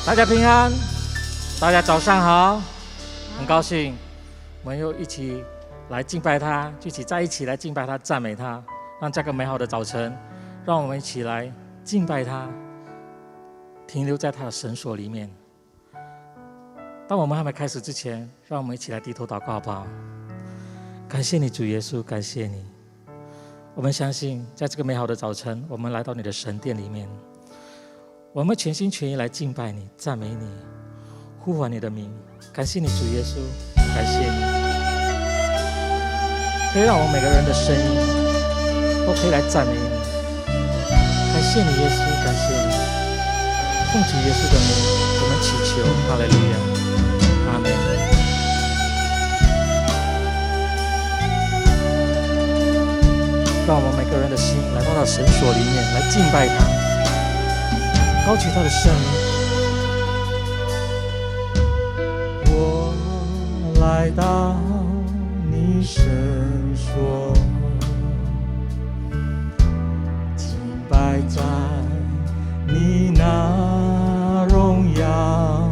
大家平安，大家早上好，很高兴我们又一起来敬拜他，在一起来敬拜他、赞美他。让这个美好的早晨，让我们一起来敬拜他，停留在他的神所里面。当我们还没开始之前，让我们一起来低头祷告好不好？感谢你主耶稣，感谢你。我们相信在这个美好的早晨，我们来到你的神殿里面，我们全心全意来敬拜你、赞美你、呼唤你的名。感谢你主耶稣，感谢你可以让我们每个人的声音都可以来赞美你。感谢你耶稣，感谢你。奉主耶稣的名我们祈求，哈利路亚，阿们。让我们每个人的心来到神所里面，来敬拜他，高举他的圣名。我来到你神所，敬拜在你那荣耀，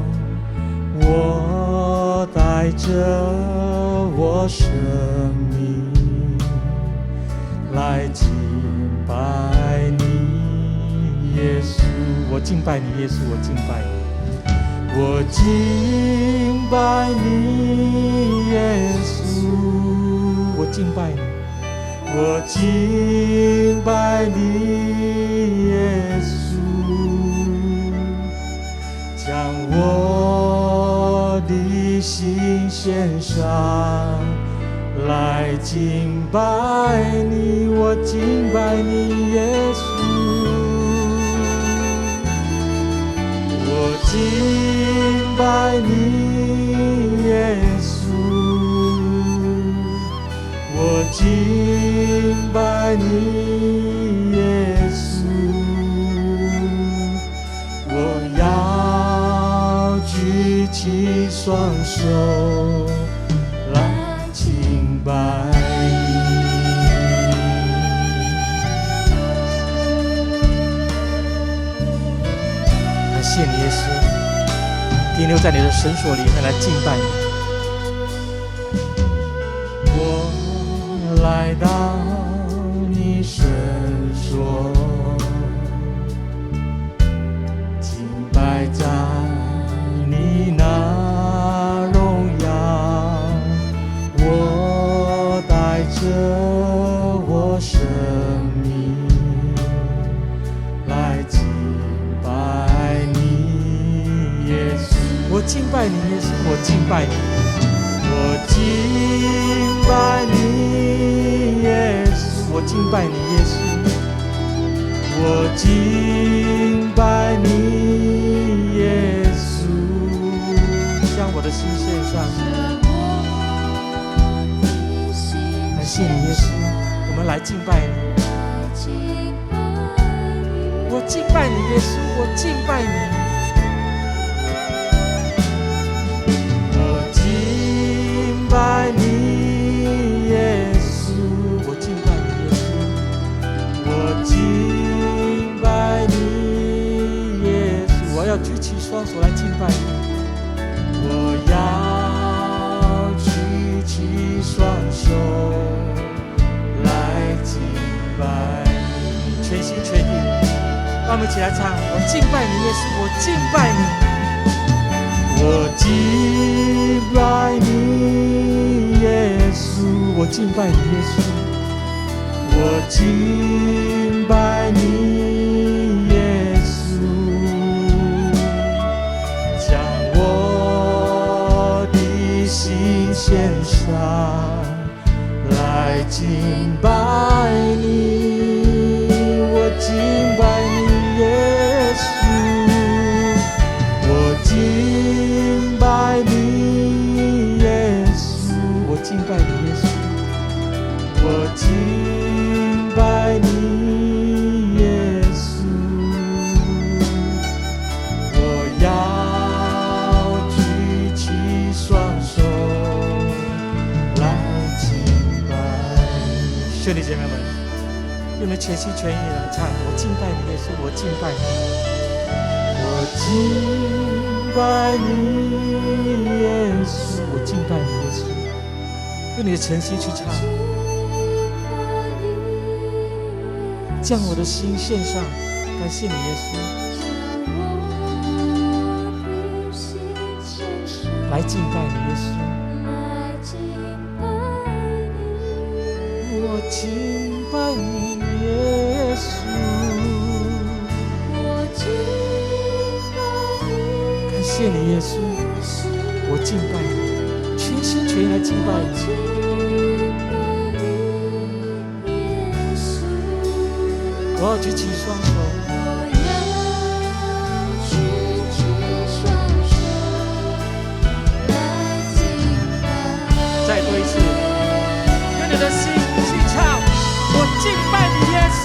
我带着我生命来敬拜你耶稣。我敬拜你耶稣，我敬拜你，我敬拜你耶稣，我敬拜你，我敬拜你耶稣，将我的心献上来敬拜你，我敬拜你耶稣，我敬拜你耶稣，我敬拜你耶稣，我要举起双手来敬拜你。感谢你耶稣，停留在你的神所里面来敬拜你。我来到你神所，敬拜在你那荣耀，我带着我生命来敬拜你耶稣。我敬拜你耶稣，我敬拜你，我敬拜你耶稣，我敬拜你耶稣，我敬拜你耶稣，将我的心献上。感谢你耶稣，我们来敬拜你。我敬拜你耶稣，我敬拜你。敬拜你耶稣，我敬拜你耶稣，我敬拜你耶稣，我要举起双手来敬拜你，我要举起双手来敬拜你，全心全意，让我们一起来唱。我敬拜你耶稣，我敬拜你，我敬拜你耶稣，我敬拜你耶稣，我敬拜你耶稣，将我的心献上来敬拜你，我敬拜你耶稣，我敬拜你耶稣，我敬拜你耶稣，我敬拜你耶稣，我要举起双手来敬拜你。兄弟姐妹们，用你全心全意来唱。我敬拜你耶稣，我敬拜你，我敬拜你，耶稣，我敬拜你，耶稣，用你的诚心去唱，将我的心献上，感谢你，耶稣，来敬拜你，耶稣，我敬拜你，耶稣。感谢你，耶稣，我敬拜你，全心全意来敬拜你。我要举起双手，再多一次，用你的心去唱，我敬拜你，耶稣。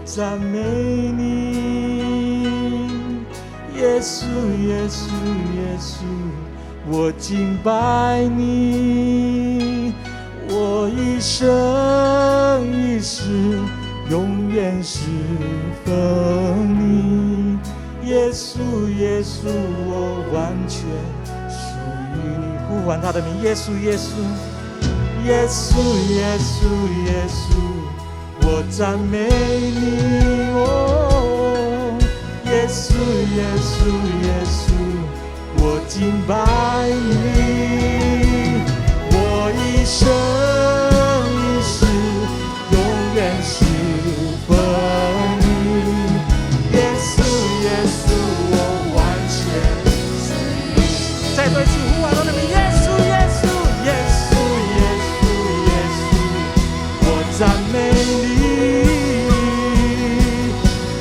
赞美你，耶稣，耶稣，耶稣，我敬拜你，我一生一世永远侍奉你，耶稣，耶稣，我完全属于你。呼唤他的名，耶稣，耶稣，耶稣，耶稣，耶稣，我赞美你。哦，耶稣，耶稣，耶稣，我敬拜你。我一生一世永远侍奉你。耶稣，耶稣，我完全属于你。再对齐呼唤他的名，耶稣，耶稣，耶稣，耶稣，耶稣，我赞美你。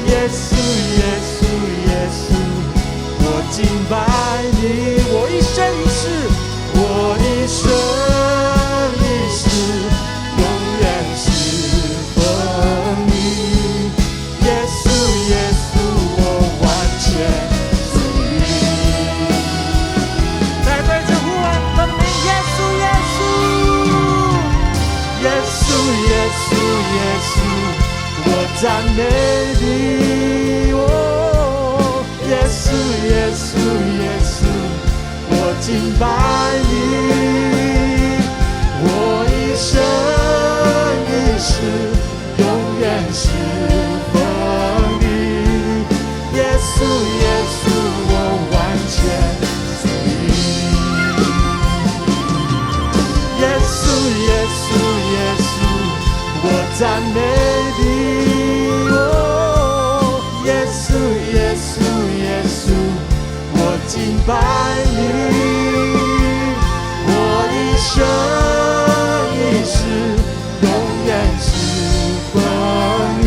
耶稣，耶稣，耶稣，我敬拜你。我一生一世，我一生一世永远侍奉你。耶稣，耶稣，我完全属于你。再对着呼唤他的名，耶稣，耶稣，耶稣，耶稣，耶稣，我赞美你。哦，耶稣，耶稣，耶稣，我敬拜你。我一生一世永远侍奉你。耶稣，耶稣，我完全属于你。耶稣，耶稣，耶稣，我赞美你。哦，耶稣，耶稣，耶稣，我敬拜你。我一生一世永远侍奉你。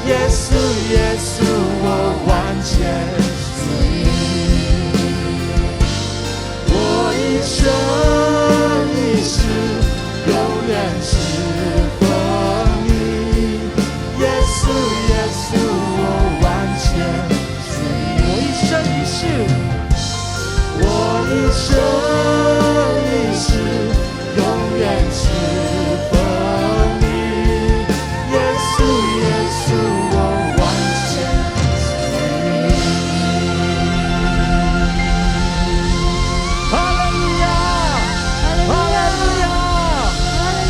耶稣，耶稣，我完全属于你。我一生一世永远侍奉你。耶稣，耶稣，我完全属于你。我一生一世，我一生一世永远侍奉你。耶稣，耶稣，我完全属于你。哈利路亚，哈利路亚，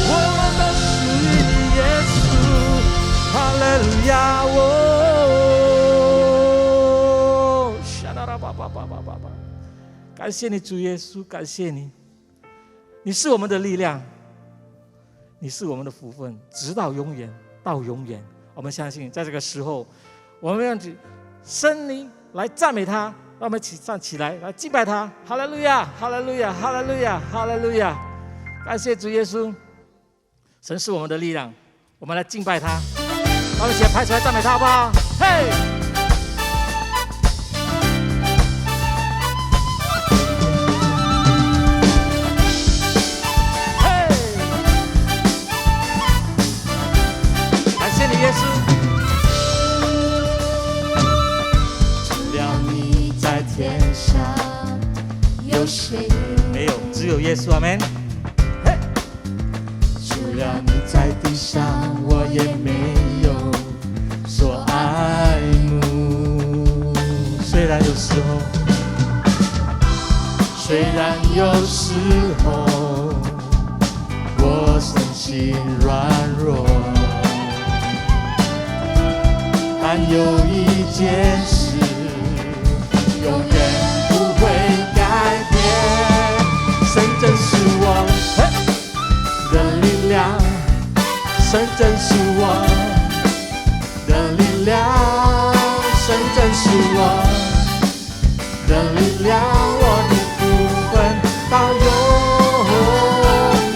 我们都属于你，耶稣。哈利路亚，哦，沙拉拉巴巴巴巴巴巴。感谢你，主耶稣，感谢你，你是我们的力量，你是我们的福分，直到永远，到永远。我们相信，在这个时候，我们让圣灵来赞美他，让我们一起站起来，来敬拜他。哈利路亚，哈利路亚，哈利路亚，哈利路亚！感谢主耶稣，神是我们的力量，我们来敬拜他。让我们一起来拍手来赞美他，好不好？嘿！耶稣，除了你在天上，有谁？没有，只有耶稣。阿们。除了你在地上，我也没有所爱慕。虽然有时候，我身心软弱。但有一件事永远不会改变，神真是我的力量，神真是我的力量，神真是我的力量，我的福分到永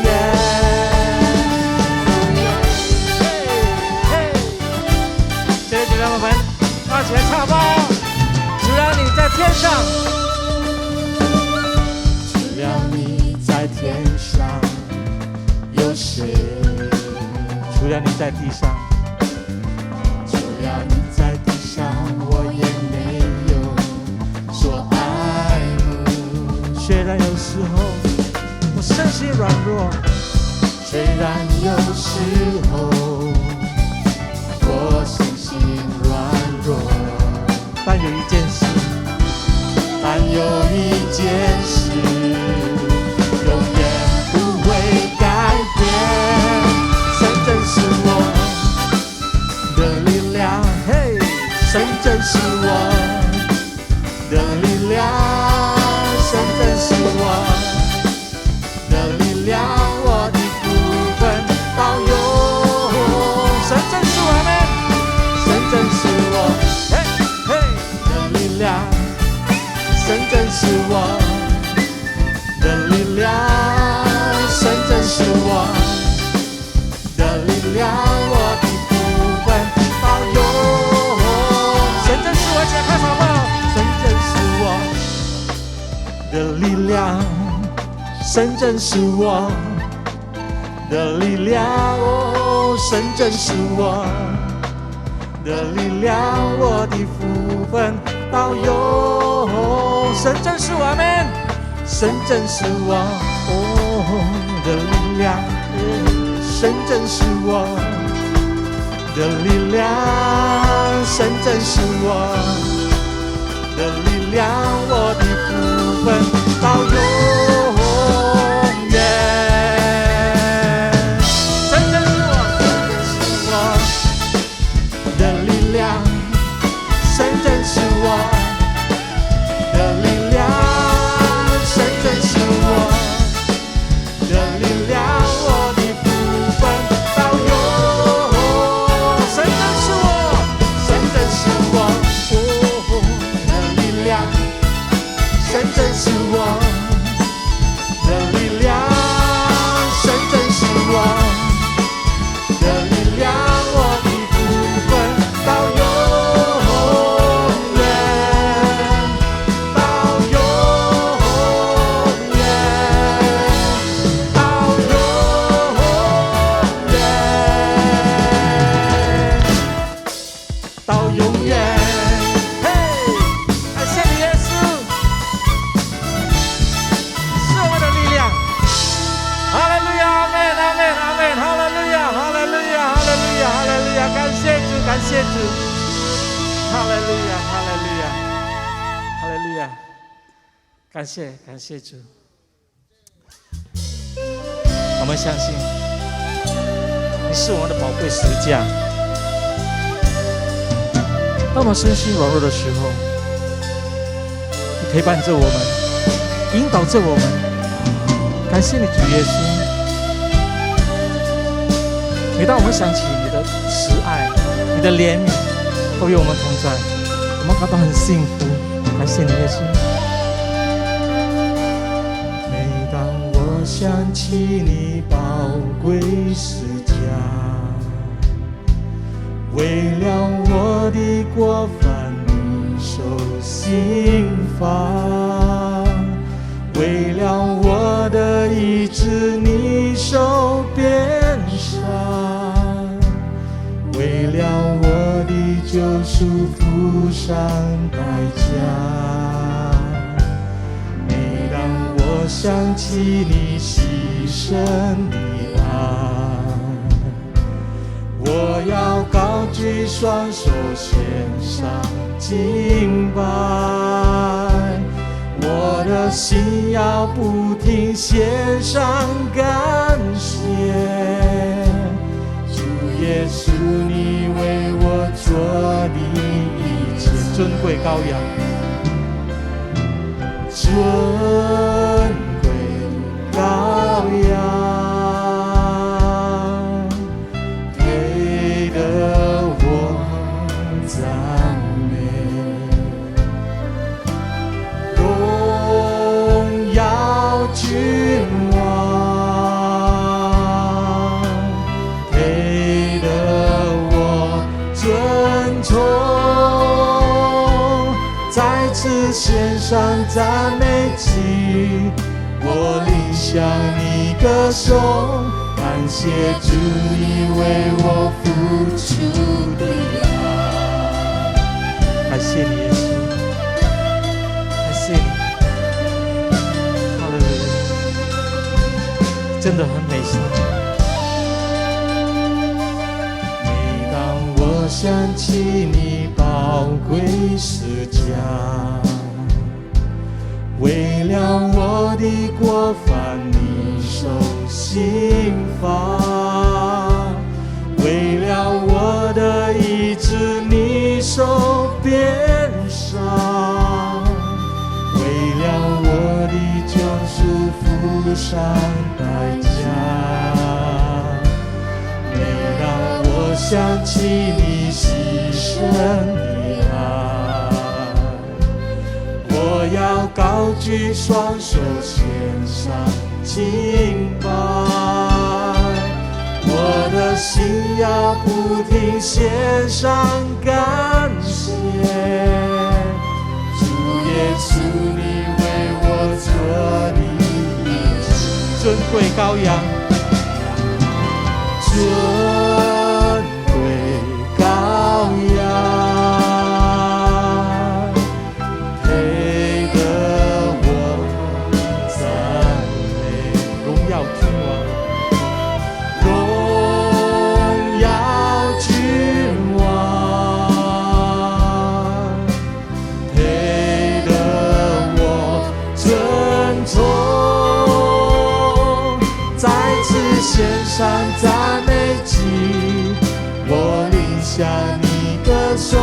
远。我们一起来唱吧！只要你在天上，只要你在天上，有谁？除了你在地上，除了你在地上，我也没有所爱慕。虽然有时候我身心软弱，虽然有时候我身心软弱，但有神真是我的力量，神真是我的力量，我的福分到永。神真是我们，神真是我，嘿嘿的力量，神真是我的力量，神真是我的力量，我的福分到永。神真是我，解开好不好？神真是我的力量，神真是我的力量，哦，神真是我的力量，我的福分到永。神真是我们，神真是我的力量，神真是我的力量，神真是我的力量，我的福分到永远。神真是我，神真是我的力量，神真是我的力量，神真是我的力量，我的福分到永。神真是我，神真是我的力量，神真是我的力量，神真是我的力量，我的福分到永远，到永远，到永远，到永远。嘿，感谢你，耶稣，是我的力量。哈利路亚，阿门，阿门，阿门，哈利路亚，哈利路亚，哈利路亚，哈利路亚，感谢主，感谢主，哈利路亚，哈利路亚，哈利路亚，感谢感谢主。我们相信你是我们的宝贵石架，当我们身心软弱的时候，你陪伴着我们，引导着我们。感谢你，主耶稣。每当我们想起你的慈爱、你的怜悯都与我们同在，我们感到很幸福。感谢你，耶稣。每当我想起你宝贵十架，为了我的过犯你受刑罚，为了我的医治你受鞭伤，为了我的救赎付上代价。每当我想起你牺牲的爱，我要高举双手献上敬拜，我的心要不停献上感谢。主耶稣，你为我做的一切，尊贵羔羊，尊贵羔羊，配得我赞美。荣耀君王，配得我尊崇，再次献上赞美祭，我领向你歌颂，感谢主你为我付出的爱。感谢你，耶稣，感谢你，哈利路亚，真的很美善。每当我想起你宝贵十架，为了我的过犯你受刑罚，为了我的医治你受上代价。你让我想起你牺牲的爱，我要高举双手献上敬拜，我的心要不停献上感谢。主耶稣，你为我做的一切，尊贵羔羊，尊贵羔羊，配得我赞美。荣耀君王，荣耀君王，配得我尊崇。再次献上赞美祭，我领向你歌颂，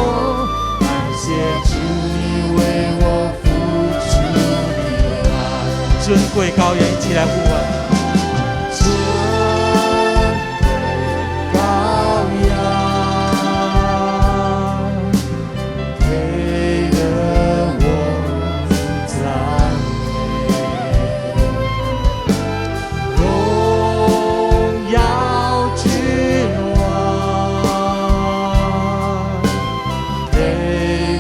感谢主你为我付出的爱。尊贵羔羊，一起来呼唤。尊贵羔羊，配得我赞美。荣耀君王，配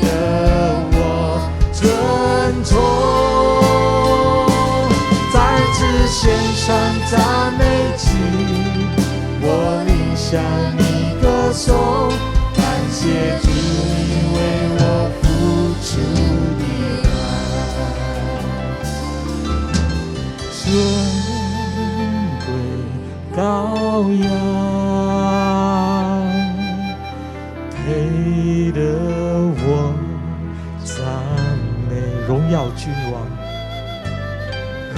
得我尊崇。再次献上赞美祭，我领向你歌颂，感谢主你为我付出的爱。尊贵羔羊，配得我赞美。荣耀君王，荣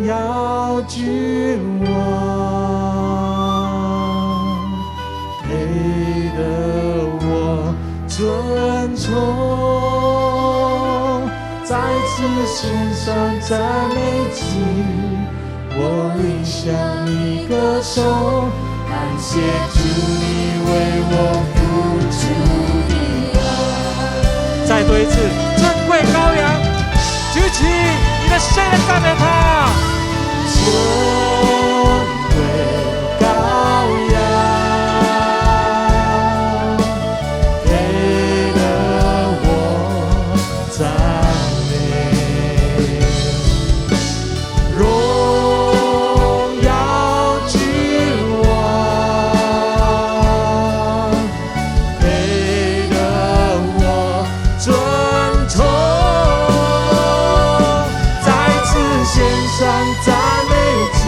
耀君王，配得我尊崇。再次献上赞美祭，我领向你歌颂，感谢主你为我付出的爱。再多一次，尊贵羔羊，举起你的声来赞美他。尊贵羔羊，配得我赞美。荣耀君王，配得我尊崇。再次献上赞美祭，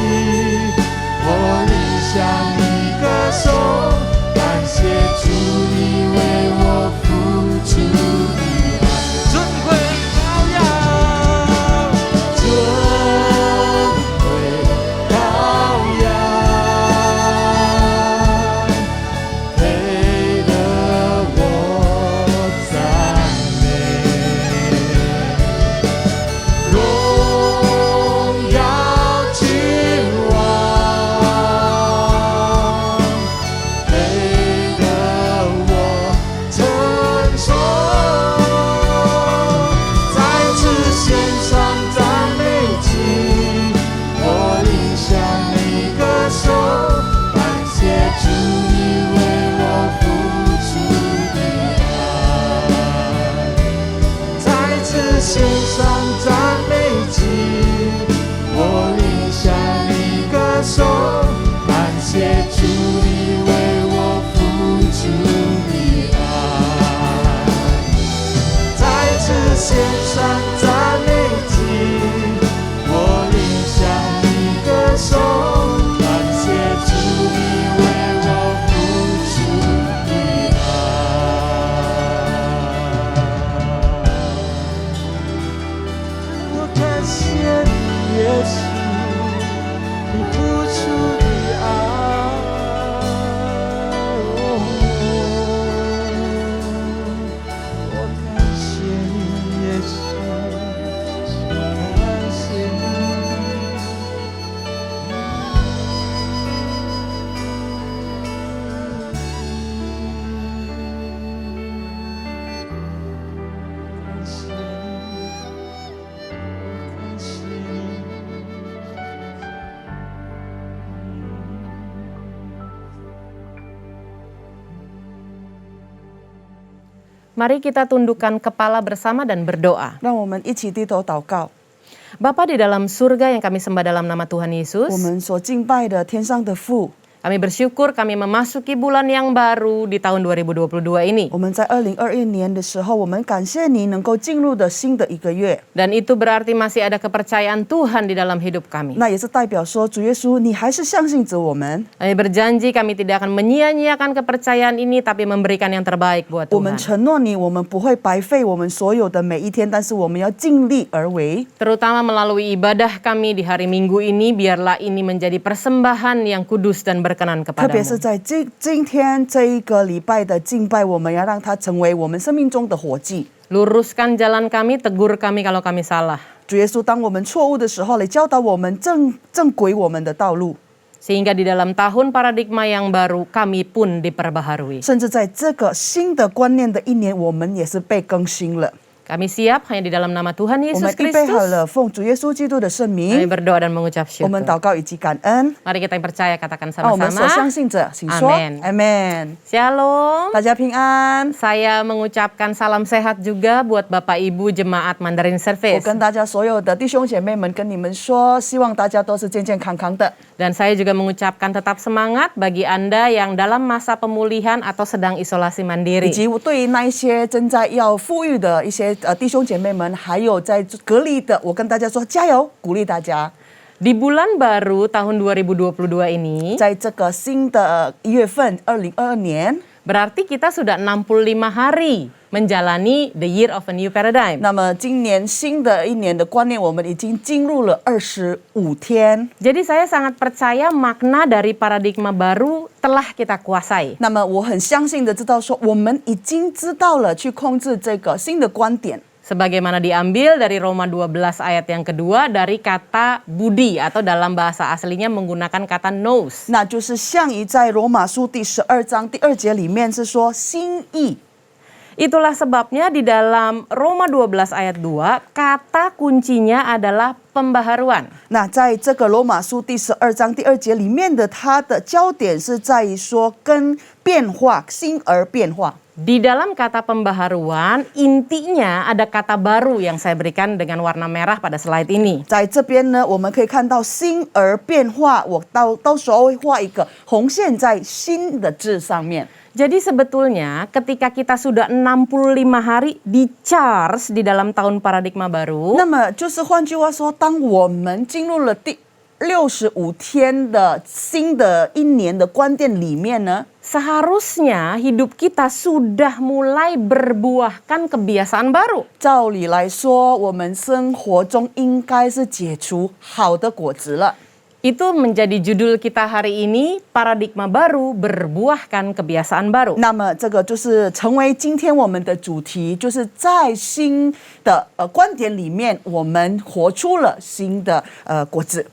Mari kita tundukkan kepala bersama dan berdoa. 让我们一起低头祷告。 Bapa di dalam surga yang kami sembah dalam nama Tuhan 我 Yesus, 们所敬拜的天上的父， kami bersyukur kami memasuki bulan yang baru di tahun 2022 ini. 我们在2021年的时候，我们感谢你能够进入的新的一个月。 Dan itu berarti masih ada kepercayaan Tuhan di dalam hidup kami. 那也是代表说，主耶稣，你还是相信着我们。 Kami berjanji kami tidak akan menyia-nyiakan kepercayaan ini, tapi memberikan yang terbaik buat 我们 Tuhan. 承诺你，我们不会白费我们所有的每一天，但是我们要尽力而为。 Terutama melalui ibadah kami di hari Minggu ini, biarlah ini menjadi persembahan yang kudus dan berkenan 特别是 kepadamu. 在今天这一个礼拜的敬拜，我们要让它成为我们生命中的活祭。 Luruskan jalan kami, tegur kami kalau kami salah. 主耶稣，当我们错误的时候，你教导我们正轨我们的道路。 Sehingga di dalam tahun paradigma yang baru, kami pun diperbaharui. 甚至在这个新的观念的一年，我们也是被更新了。 Kami siap hanya di dalam nama Tuhan 我们 Yesus 预备好 Kristus. 了，奉主耶稣基督的圣 Kami 名， berdoa dan mengucap 我们 syukur. 祷告以及感恩。 Mari kita yang percaya katakan 让我们所相 sama-sama. 信者，请说 Amen. Amen。 Shalom. 大家平安。 Saya mengucapkan salam sehat juga buat Bapak Ibu Jemaat Mandarin 我 Service. 跟大家所有的弟兄姐妹们跟你们说，希望大家都是健健康康的。 Dan saya juga mengucapkan tetap semangat bagi Anda yang dalam masa pemulihan atau sedang isolasi 以 mandiri. 及我对于那一些正在要富裕的一些弟兄姐妹们，还有在隔离的，我跟大家说加油，鼓励大家。 Di bulan baru tahun 2022 ini, 在这个新的1月份，2022年， berarti kita sudah 65 hari menjalani the year of a new paradigm. 那么今年新的一年的观念，我们已经进入了25天。 Jadi saya sangat percaya makna dari paradigma baru telah kita kuasai. 那么我很相信的知道说，我们已经知道了去控制这个新的观点。 Sebagaimana diambil dari Roma 12 ayat yang kedua dari kata budi atau dalam bahasa aslinya menggunakan kata nous. 那就是像于在罗马书第12章第2节里面是说心意。 Itulah sebabnya di dalam Roma 12 ayat 2 kata kuncinya adalah pembaharuan. 那在这个罗马书第12章第2节里面的，它的焦点是在于说跟变化，心而变化。 Di dalam kata pembaharuan, intinya ada kata baru yang saya berikan dengan warna merah pada slide ini. 在这边呢，我们可以看到心而变化，我到时候会画一个红线在新的字上面。 Jadi sebetulnya ketika kita sudah 65 hari di charge di dalam tahun paradigma baru, 那么就是换句话说，当我们进入了第65天的新的一年的观点里面呢， seharusnya hidup kita sudah mulai berbuahkan kebiasaan baru. 照理来说，我们生活中应该是结出好的果子了。 Itu menjadi judul kita hari ini, paradigma baru berbuahkan kebiasaan baru. 那么这个就是成为今天我们的主题，就是在新的观点里面，我们活出了新的果子。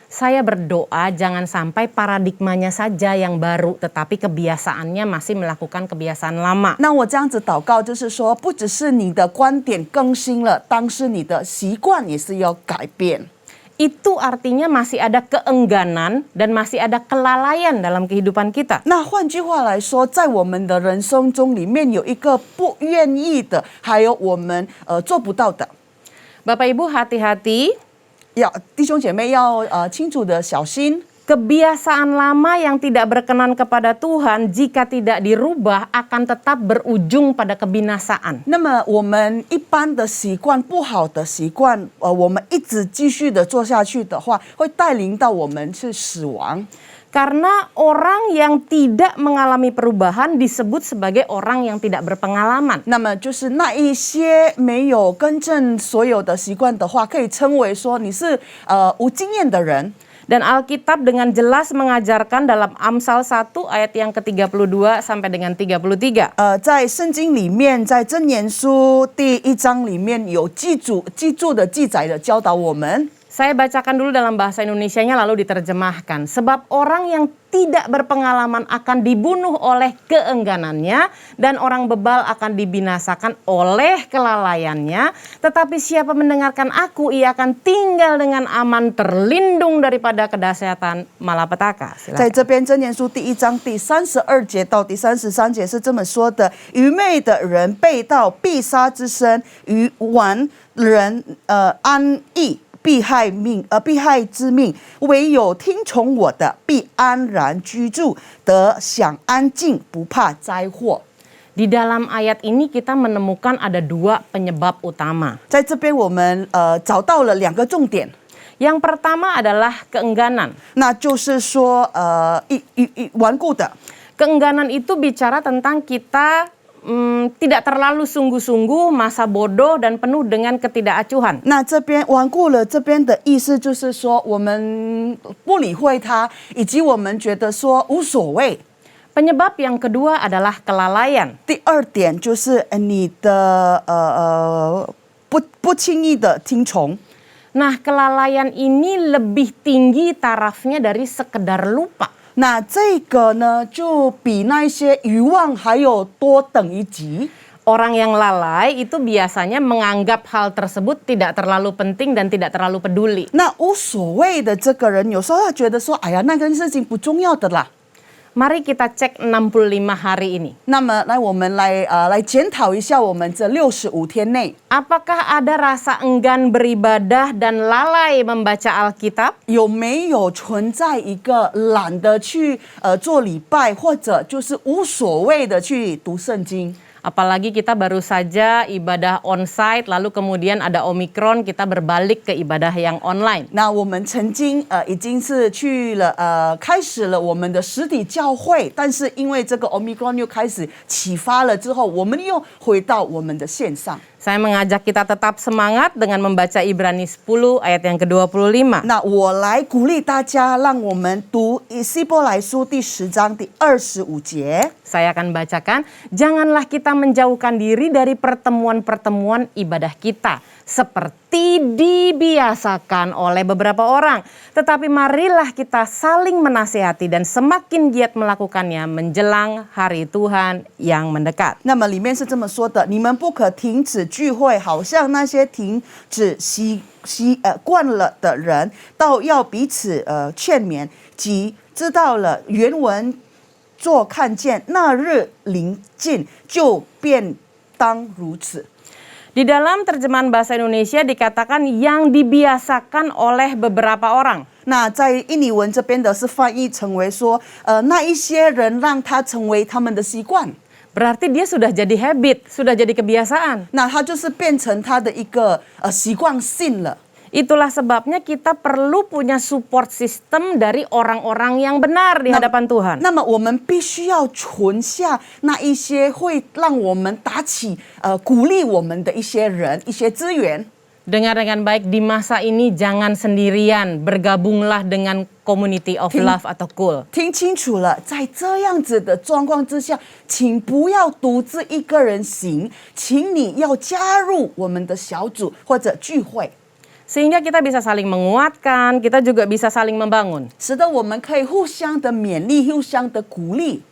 Saya berdoa jangan sampai paradigmanya saja yang baru, tetapi kebiasaannya masih melakukan kebiasaan lama. 那我这样子祷告，就是说，不只是你的观点更新了，但是你的习惯也是要改变。 Itu artinya masih ada keengganan dan masih ada kelalaian dalam kehidupan kita. 那换句话来说，在我们的人生中里面有一个不愿意的，还有我们做不到的。 Bapak Ibu hati-hati, 要弟兄姐妹要清楚的小心。 kebiasaan lama yang tidak berkenan kepada Tuhan jika tidak dirubah akan tetap berujung pada kebinasaan. 那么我们一般的习惯，不好的习惯，我们一直继续的做下去的话，会带领到我们是死亡。 Karena orang yang tidak mengalami perubahan disebut sebagai orang yang tidak berpengalaman. 那么就是那一些没有更正所有的习惯的话，可以称为说你是无经验的人。 Dan Alkitab dengan jelas mengajarkan dalam Amsal 1 ayat yang ke-32 sampai dengan 33. 在圣经里面，在箴言书第1章里面有记住的记载的教导我们。Saya bacakan dulu dalam bahasa Indonesianya lalu diterjemahkan. Sebab orang yang tidak berpengalaman akan dibunuh oleh keengganannya dan orang bebal akan dibinasakan oleh kelalaiannya. Tetapi siapa mendengarkan aku, ia akan tinggal dengan aman, terlindung daripada kedahsyatan malapetaka. 在 Silakan. 这边箴言书第1章第32节到第33节是这么说的：愚昧的人背道必杀之身，愚顽人安逸。必害之命，唯有听从我的，必安然居住，得享安静，不怕灾祸。 Di dalam ayat ini kita menemukan ada 2 penyebab utama. 在这边我们找到了2个重点， Yang pertama adalah keengganan. 那就是说顽固的。 Keengganan itu bicara tentang kita tidak terlalu sungguh-sungguh, masa bodoh dan penuh dengan ketidakacuhan. 那这边顽固了，这边的意思就是说，我们不理会它，以及我们觉得说无所谓。 Penyebab yang kedua adalah kelalaian. 第2点就是你的不轻易的听从。 Nah, kelalaian ini lebih tinggi tarafnya dari sekedar lupa. 那这个呢，就比那些欲望还有多等一级。 Orang yang lalai itu biasanya menganggap hal tersebut tidak terlalu penting dan tidak terlalu peduli. 那无所谓的这个人，有时候他觉得说，哎呀，那个事情不重要的啦。 Mari kita cek 65 hari ini. 那么，来我们来检讨一下我们这65天内， Apakah ada rasa enggan beribadah dan lalai membaca Alkitab? 有没有存在一个懒得去做礼拜，或者就是无所谓的去读圣经？ Apalagi kita baru saja ibadah onsite, lalu kemudian ada Omikron, kita berbalik ke ibadah yang online. 那我们曾经已经是去了开始了我们的实体教会，但是因为这个 Omicron 又开始启发了之后，我们又回到我们的线上。 Saya mengajak kita tetap semangat dengan membaca Ibrani 10 ayat yang ke-25. 那我来鼓励大家，让我们读希伯来书第10章第25节。 Saya akan bacakan, janganlah kita menjauhkan diri dari pertemuan-pertemuan ibadah kita seperti dibiasakan oleh beberapa orang. Tetapi marilah kita saling menasihati dan semakin giat melakukannya menjelang hari Tuhan yang mendekat. 那么里面是这么说的：你们不可停止聚会，好像那些停止惯了的人，倒要彼此劝勉，即知道了原文。 做看见那日临近，就便当如此。 Di dalam terjemahan bahasa Indonesia dikatakan yang dibiasakan oleh beberapa orang. 那在印尼文这边的是翻译成为说，那一些人让他成为他们的习惯。 Berarti dia sudah jadi habit, sudah jadi kebiasaan. 那他就是变成他的一个习惯性了。 Itulah sebabnya kita perlu punya support system dari orang-orang yang benar di hadapan Tuhan. 那么我们必须要存下那一些会让我们打起鼓励我们的一些人、一些资源。 Dengar dengan baik, di masa ini jangan sendirian, bergabunglah dengan community of love atau cool. 听清楚了，在这样子的状况之下，请不要独自一个人行，请你要加入我们的小组或者聚会。 Sehingga kita bisa saling menguatkan, kita juga bisa saling membangun. 使得我们可以互相的勉励，互相的鼓励。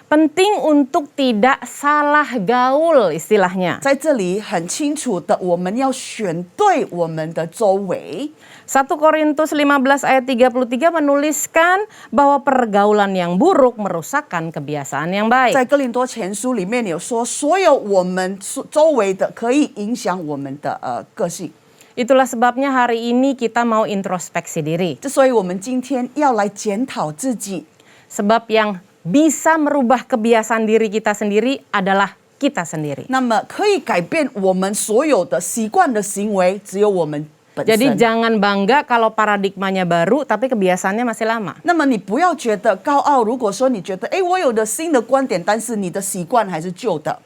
Penting untuk tidak salah gaul istilahnya. 在这里很清楚的，我们要选对我们的周围。 1 Korintus 15 ayat 33 menuliskan bahwa pergaulan yang buruk merusakkan kebiasaan yang baik. 在哥林多前书里面有说，所有我们周围的可以影响我们的个性。 Itulah sebabnya hari ini kita mau introspeksi diri. 所以我们今天要来检讨自己。 Sebab yang bisa merubah kebiasaan diri kita sendiri adalah kita sendiri. 那么可以改变我们所有的习惯的行为，只有我们本身。 Jadi jangan bangga kalau paradigmanya baru tapi kebiasaannya masih lama. 那么你不要觉得高傲，如果说你觉得，我有的新的观点，但是你的习惯还是旧的。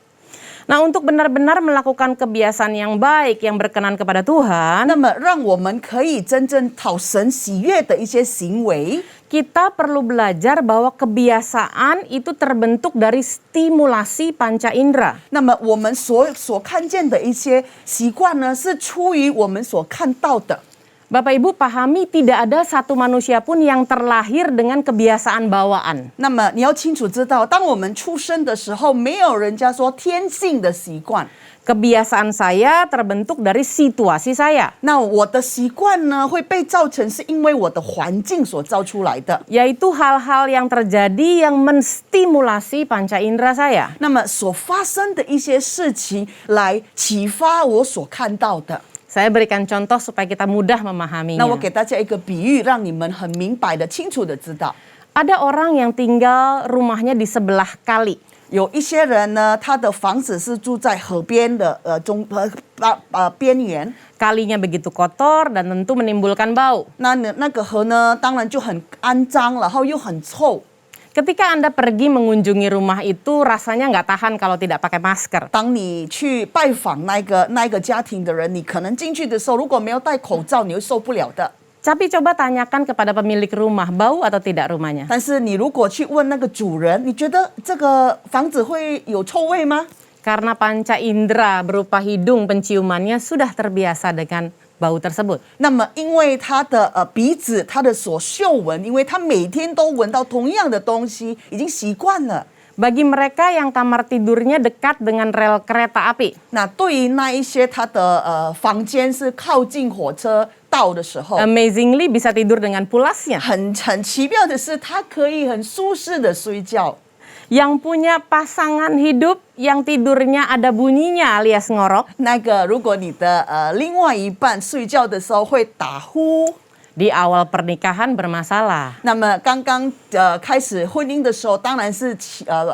Nah, untuk benar-benar melakukan kebiasaan yang baik yang berkenan kepada Tuhan, 那么让我们可以真正讨神喜悦的一些行为， kita perlu belajar bahwa kebiasaan itu terbentuk dari stimulasi panca indera. 那么我们所看见的一些习惯呢，是出于我们所看到的。Bapak Ibu pahami tidak ada satu manusia pun yang terlahir dengan kebiasaan bawaan. 那么你要清楚知道，当我们出生的时候，没有人家说天性的习惯。 Kebiasaan saya terbentuk dari situasi saya. 那我的习惯呢，会被造成是因为我的环境所造出来的。 Yaitu hal-hal yang terjadi yang menstimulasi panca indera saya. 那么所发生的一些事情，来启发我所看到的。 Saya berikan contoh supaya kita mudah memahaminya. 那我给大家一个比喻，让你们很明白的、清楚的知道。 Ada orang yang tinggal rumahnya di sebelah kali. 有一些人呢，他的房子是住在河边的边缘。 Kalinya begitu kotor dan tentu menimbulkan bau. 那个河呢，当然就很肮脏，然后又很臭。 Ketika Anda pergi mengunjungi rumah itu rasanya nggak tahan kalau tidak pakai masker. 当你去拜访那个家庭的人，你可能进去的时候，如果没有戴口罩，你会受不了的。 Tapi coba tanyakan kepada pemilik rumah, bau atau tidak rumahnya? 但是你如果去问那个主人，你觉得这个房子会有臭味吗？ Karena panca indera berupa hidung penciumannya sudah terbiasa dengan bau tersebut. 那么因为他的鼻子，他的所嗅闻，因为他每天都闻到同样的东西，已经习惯了。 Bagi mereka yang kamar tidurnya dekat dengan rel kereta api, 那对于那一些他的房间是靠近火车道的时候， amazingly bisa tidur dengan pulasnya. 很奇妙的是，他可以很舒适的睡觉。 Yang punya pasangan hidup yang tidurnya ada bunyinya alias ngorok, 那个如果你的另外一半睡觉的时候会打呼， di awal pernikahan bermasalah. 那么刚刚开始婚姻的时候，当然是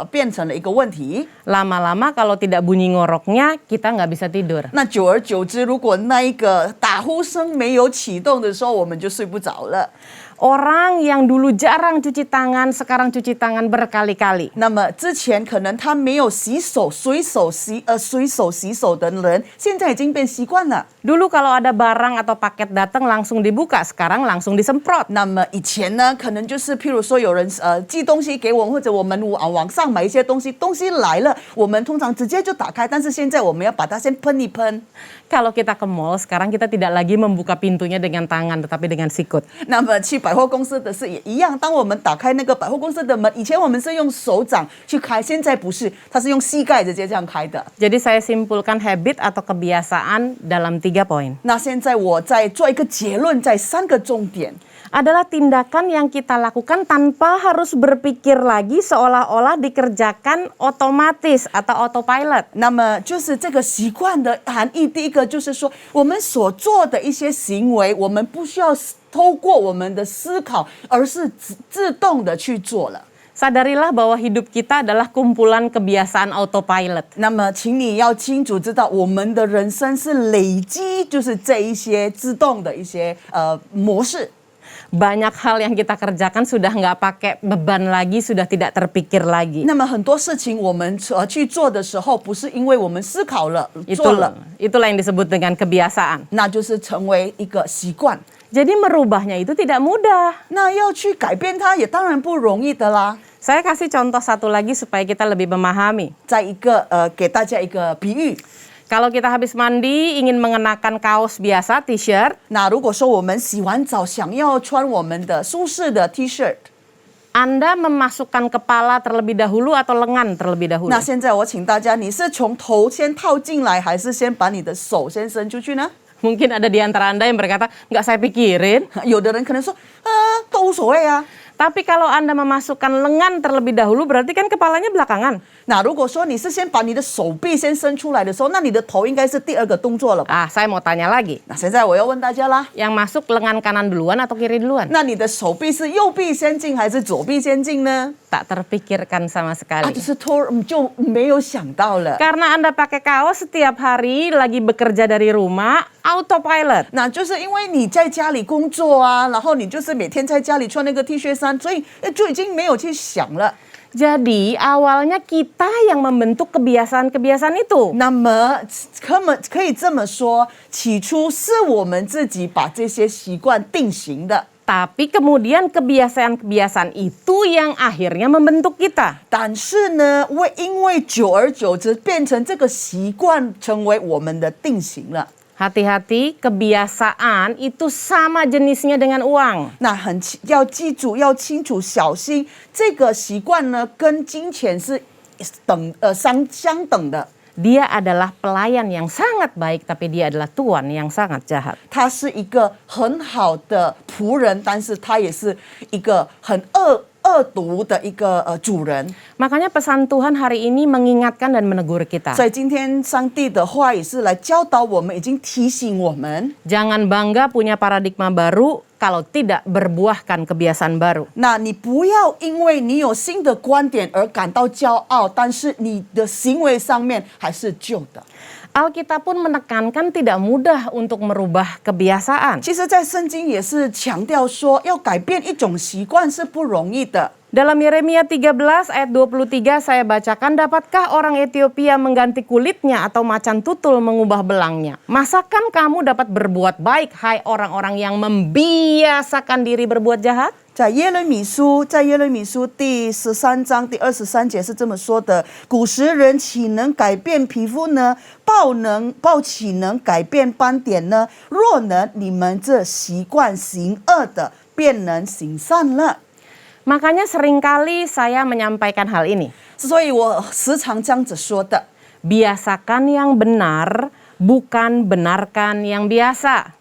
变成了一个问题。 Lama-lama kalau tidak bunyi ngoroknya, kita nggak bisa tidur. 那久而久之，如果那一个打呼声没有启动的时候，我们就睡不着了。 Orang yang dulu jarang cuci tangan, sekarang cuci tangan berkali-kali. 那么之前可能他没有洗手、随手洗手的人，现在已经变习惯了。 Dulu kalau ada barang atau paket datang langsung dibuka, sekarang langsung disemprot. 那么以前呢，可能就是譬如说有人寄东西给我们，或者我们网上买一些东西，东西来了，我们通常直接就打开，但是现在我们要把它先喷一喷。 Kalau kita ke mall, sekarang kita tidak lagi membuka pintunya dengan tangan, tetapi dengan sikut. 那么去百货公司的是也一样，当我们打开那个百货公司的门，以前我们是用手掌去开，现在不是，它是用膝盖直接这样开的。 Jadi saya simpulkan habit atau kebiasaan dalam 3 poin. 那现在我再做一个结论，在3个重点。 Adalah tindakan yang kita lakukan tanpa harus berpikir lagi seolah-olah dikerjakan otomatis atau autopilot. 那么就是这个习惯的含义，第一个就是说，我们所做的一些行为，我们不需要透过我们的思考，而是自动的去做了。 Sadarilah bahwa hidup kita adalah kumpulan kebiasaan autopilot. 那么，请你要清楚知道，我们的人生是累积，就是这一些自动的一些模式。 Banyak hal yang kita kerjakan sudah nggak pakai beban lagi, sudah tidak terpikir lagi. 那么很多事情我们去做的时候，不是因为我们思考了做了， Itulah yang disebut dengan kebiasaan. 那就是成为一个习惯。 Jadi merubahnya itu tidak mudah. 那要去改变它，也当然不容易的啦。 Saya kasih contoh satu lagi supaya kita lebih memahami. 再一个给大家一个比喻。 Kalau kita habis mandi ingin mengenakan kaos biasa T-shirt, 那如果说我们洗完澡想要穿我们的舒适的 T-shirt， Anda memasukkan kepala terlebih dahulu atau lengan terlebih dahulu? 那现在我请大家，你是从头先套进来，还是先把你的手先伸出去呢？ Mungkin ada di antara Anda yang berkata, nggak saya pikirin. 有的人可能说，都无所谓啊。 Tapi kalau Anda memasukkan lengan terlebih dahulu, berarti kan kepalanya belakangan. 那如果说你是先把你的手臂先伸出来的时候，那你的头应该是第二个动作了吧？ Saya mau tanya lagi. 那现在我要问大家啦， Yang masuk lengan kanan duluan atau kiri duluan? 那你的手臂是右臂先进还是左臂先进呢？ Tak terpikirkan sama 啊， sekali. 就是就没有想到了。 Karena Anda pakai kaos setiap hari lagi bekerja dari rumah, autopilot. 那就是因为你在家里工作啊，然后你就是每天在家里穿那个 T 恤衫，所以就已经没有去想了。 Jadi awalnya kita yang membentuk kebiasaan-kebiasaan itu. 那么可以这么说，起初是我们自己把这些习惯定型的。 Tapi kemudian kebiasaan-kebiasaan itu yang akhirnya membentuk kita. 但是呢，因为久而久之变成这个习惯，成为我们的定型了。Hati-hati, kebiasaan itu sama jenisnya dengan uang. 那要记住，要清楚，小心这个习惯呢，跟金钱是相等的。 Dia adalah pelayan yang sangat baik, tapi dia adalah tuan yang sangat jahat. 他是一个很好的仆人，但是他也是一个很恶毒的一个主人。 Makanya pesan Tuhan hari ini mengingatkan dan menegur kita. 所以今天上帝的话也是来教导我们，已经提醒我们。 Jangan bangga punya paradigma baru kalau tidak berbuahkan kebiasaan baru. 那你不要因为你有新的观点而感到骄傲，但是你的行为上面还是旧的。 Alkitab pun menekankan tidak mudah untuk merubah kebiasaan. 其实，在圣经也是强调说，要改变一种习惯是不容易的。 Dalam Yeremia 13 ayat 23 saya bacakan, dapatkah orang Ethiopia mengganti kulitnya atau macan tutul mengubah belangnya? Masakan kamu dapat berbuat baik, hai orang-orang yang membiasakan diri berbuat jahat? 在耶利米书第13章第23节是这么说的：古时人岂能改变皮肤呢？豹岂能改变斑点呢？若能，你们这习惯行恶的，便能行善了。 Makanya seringkali saya menyampaikan hal ini. 所以我时常这样子说的。 Biasakan yang benar, bukan benarkan yang biasa.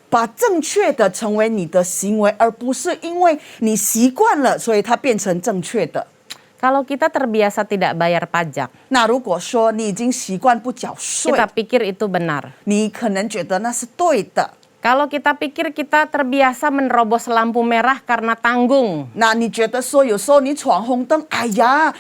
把正确的成为你的行为，而不是因为你习惯了，所以它变成正确的。 Kalau kita terbiasa tidak bayar pajak, 那如果说你已经习惯不缴税， kita pikir itu benar. 你可能觉得那是对的。 Kalau kita pikir kita terbiasa menerobos lampu merah karena tanggung. 那你觉得说有时候你闯红灯，哎呀，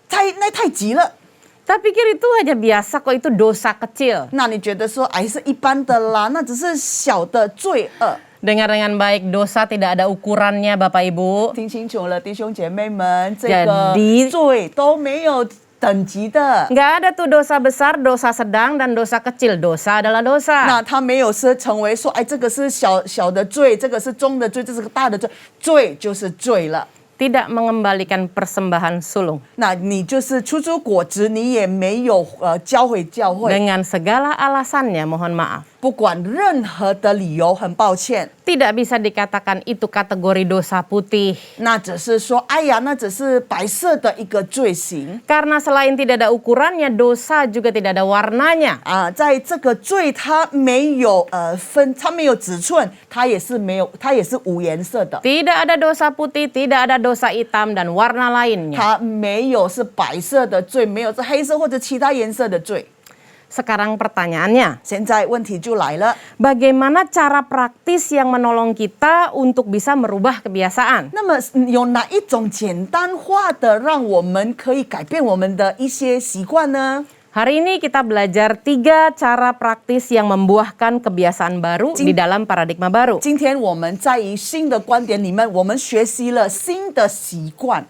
太急了。 Kita pikir itu aja biasa kok, itu dosa kecil. 那你觉得说哎是一般的啦，那只是小的罪恶。 Dengar dengan baik, dosa tidak ada ukurannya Bapak Ibu. 听清楚了，弟兄姐妹们，这个 Jadi 罪都没有等级的。 Nggak ada tuh dosa besar, dosa sedang, dan dosa kecil. Dosa adalah dosa. 那他没有是成为说，哎，这个是小的罪，这个是中的罪，这是个大的罪，罪就是罪了。 Tidak mengembalikan persembahan sulung. 那你就是出租果子，你也没有交回教会。 Dengan segala alasannya, mohon maaf. 不管任何的理由，很抱歉。 Tidak bisa dikatakan itu kategori dosa putih. 那只是说，哎呀，那只是白色的一个罪行。 Karena selain tidak ada ukurannya, dosa juga tidak ada warnanya. 在这个罪，它没有它没有尺寸，它也是无颜色的。 Tidak ada dosa putih, tidak ada dosa hitam, dan warna lainnya. 它没有是白色的罪，没有是黑色或者其他颜色的罪。 Sekarang pertanyaannya, 现在问题就来了， bagaimana cara praktis yang menolong kita untuk bisa merubah kebiasaan? 那么有哪一种简单化的让我们可以改变我们的一些习惯呢？ Hari ini kita belajar 3 cara praktis yang membuahkan kebiasaan baru di dalam paradigma baru. 今天我们在于新的观点里面，我们学习了新的习惯。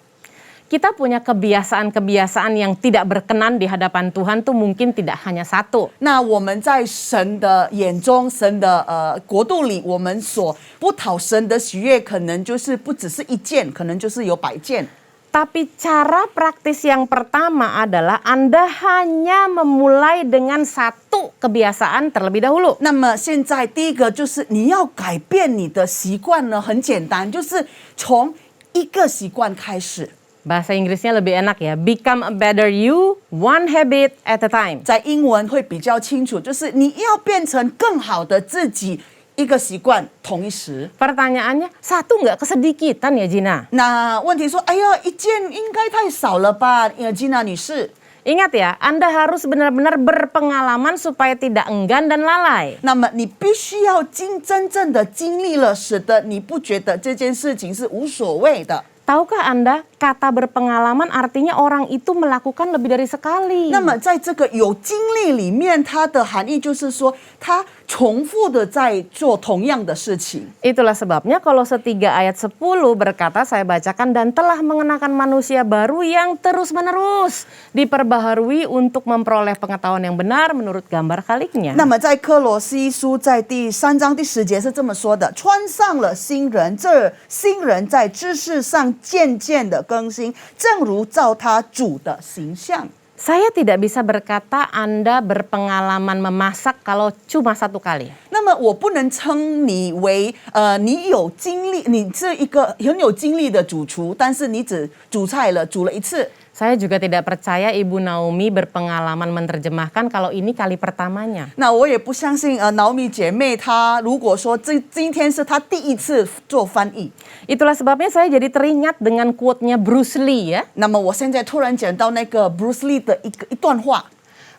Kita punya kebiasaan-kebiasaan yang tidak berkenan di hadapan Tuhan tuh mungkin tidak hanya satu. 那我们在神的眼中，神的国度里，我们所不讨神的喜悦，可能就是不只是一件，可能就是有100件。 Tapi cara praktis yang pertama adalah Anda hanya memulai dengan satu kebiasaan terlebih dahulu. 那么现在第一个就是你要改变你的习惯呢，很简单，就是从一个习惯开始。 Bahasa Inggrisnya lebih enak ya. Become a better you, one habit at a time. 在英文会比较清楚，就是你要变成更好的自己，一个习惯同一时。 Pertanyaannya, satu nggak kesedikitan ya Gina? 那问题说，哎呀，一件应该太少了吧，Gina 女士。 Ingat ya, Anda harus benar-benar berpengalaman supaya tidak enggan dan lalai. 那么你必须要真正的经历了，使得你不觉得这件事情是无所谓的。 Tahukah Anda, kata berpengalaman artinya orang itu melakukan lebih dari sekali. 那么在这个有经历里面，它的含义就是说，他重复的在做同样的事情。 Itulah sebabnya Kolose 3 ayat 10 berkata, saya bacakan, dan telah mengenakan manusia baru yang terus-menerus diperbaharui untuk memperoleh pengetahuan yang benar menurut gambar Khaliknya. 那么在科罗西书在第3章第10节是这么说的：穿上了新人，这新人在知识上渐渐的更新，正如照他主的形象。Saya tidak bisa berkata Anda berpengalaman memasak kalau cuma 1 kali. 那么我不能称你为你有经历，你是一个很有经历的主厨，但是你只煮菜了，煮了1次。 Saya juga tidak percaya Ibu Naomi berpengalaman menerjemahkan kalau ini kali pertamanya. 那我也不相信Naomi 姐妹她如果说今天是她第一次做翻译， Itulah sebabnya saya jadi teringat dengan quote-nya Bruce Lee ya. 那么我现在突然讲到那个 Bruce Lee 的一段话，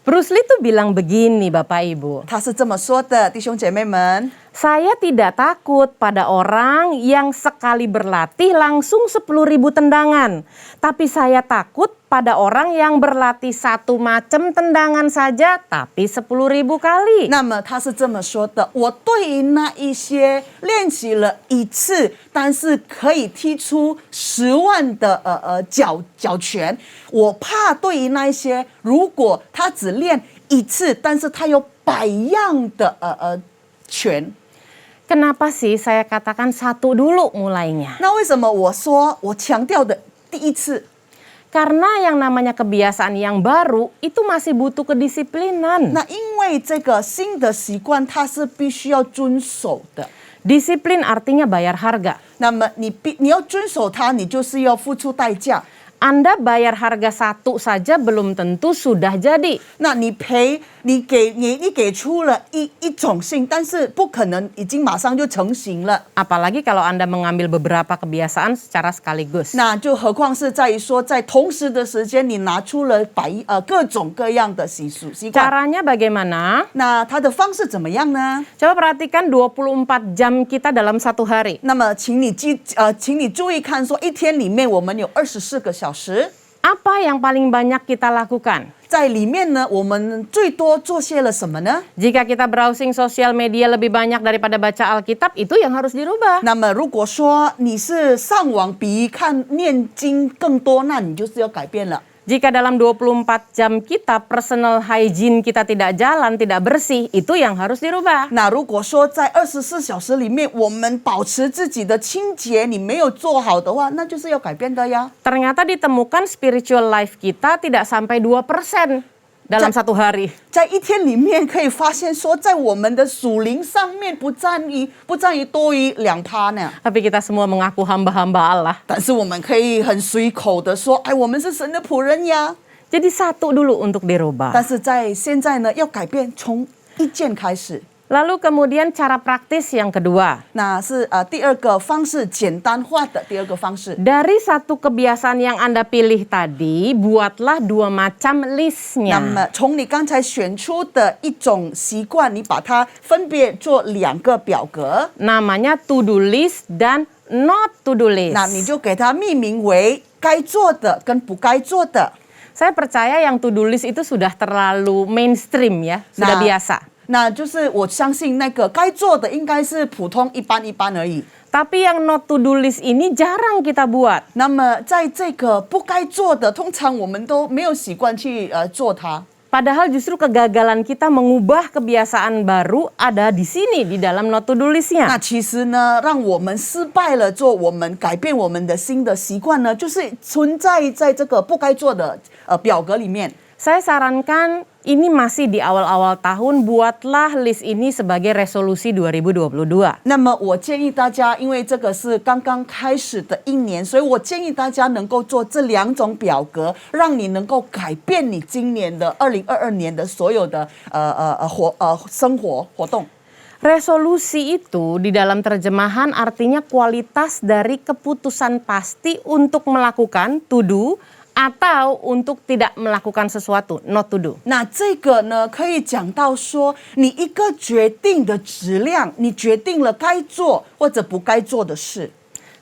Bruce Lee tuh bilang begini Bapak Ibu. 他是这么说的，弟兄姐妹们。 Saya tidak takut pada orang yang sekali berlatih langsung 10.000 tendangan. Tapi saya takut pada orang yang berlatih 1 macam tendangan saja tapi 10.000 kali. 那么他是这么说的：我对于那一些练习了1次，但是可以踢出10万的脚拳，我怕对于那一些如果他只练1次，但是他有100样的拳。 Kenapa sih saya katakan 1 dulu mulainya? 那为什么我说我强调的第1次？ Karena yang namanya kebiasaan yang baru itu masih butuh kedisiplinan. 那因为这个新的习惯，它是必须要遵守的。 Disiplin artinya bayar harga. 那么你要遵守它，你就是要付出代价。 Anda bayar harga 1 saja belum tentu sudah jadi. 那你给出了一种性，但是不可能已经马上就成型了。 Apalagi kalau Anda mengambil beberapa kebiasaan secara sekaligus. 那就何况是在于说，在同时的时间，你拿出了各种各样的习惯。 Caranya bagaimana? 那它的方式怎么样呢？ Coba perhatikan 24 jam kita dalam 1 hari. 那么，请你注意看说，一天里面我们有24个小时， Apa yang paling banyak kita lakukan? 在里面呢，我们最多做些了什么呢？ Jika kita browsing sosial media lebih banyak daripada baca Alkitab, itu yang harus dirubah. 那么，如果说你是上网比念经更多，那你就是要改变了。 Jika dalam 24 jam kita personal hygiene kita tidak jalan, tidak bersih, itu yang harus dirubah. 那如果说在24小时里面，我们保持自己的清洁，你没有做好的话，那就是要改变的呀。 Ternyata ditemukan spiritual life kita tidak sampai 2% dalam 1 hari. 在一天里面可以发现说，在我们的属灵上面不占于多于2%呢。 Tapi kita semua mengaku hamba-hamba Allah. 但是我们可以很随口的说，哎，我们是神的仆人呀。 Jadi 1 dulu untuk dirubah. 但是在现在呢，要改变，从1件开始。 Lalu kemudian cara praktis yang kedua. 那是第2个方式，简单化的第2个方式。 Dari 1 kebiasaan yang Anda pilih tadi, buatlah 2 macam 那 listnya. 么从你刚才选出的一种习惯，你把它分别做2个表格， Namanya to-do list dan not to-do list. 那你就给它命名为该做的跟不该做的。 Saya percaya yang to-do list itu sudah terlalu mainstream ya, sudah Nah. biasa. 那就是我相信那个该做的应该是普通一般而已。 Tapi yang not to-do list ini jarang kita buat. 那么在这个不该做的，通常我们都没有习惯去做它。 Padahal justru kegagalan kita mengubah kebiasaan baru ada di sini, di dalam not to-do 那 listnya. 其实呢，让我们失败了改变我们的新的习惯呢，就是存在这个不该做的表格里面。 Saya sarankan ini masih di awal-awal tahun, buatlah list ini sebagai resolusi 2022. 那么我建议大家，因为这个是刚刚开始的一年，所以我建议大家能够做这2种表格，让你能够改变你今年的2022年的所有的生活活动。 Resolusi itu di dalam terjemahan artinya kualitas dari keputusan pasti untuk melakukan to do atau untuk tidak melakukan sesuatu not to do. 那这个呢，可以讲到说，你一个决定的质量，你决定了该做或者不该做的事。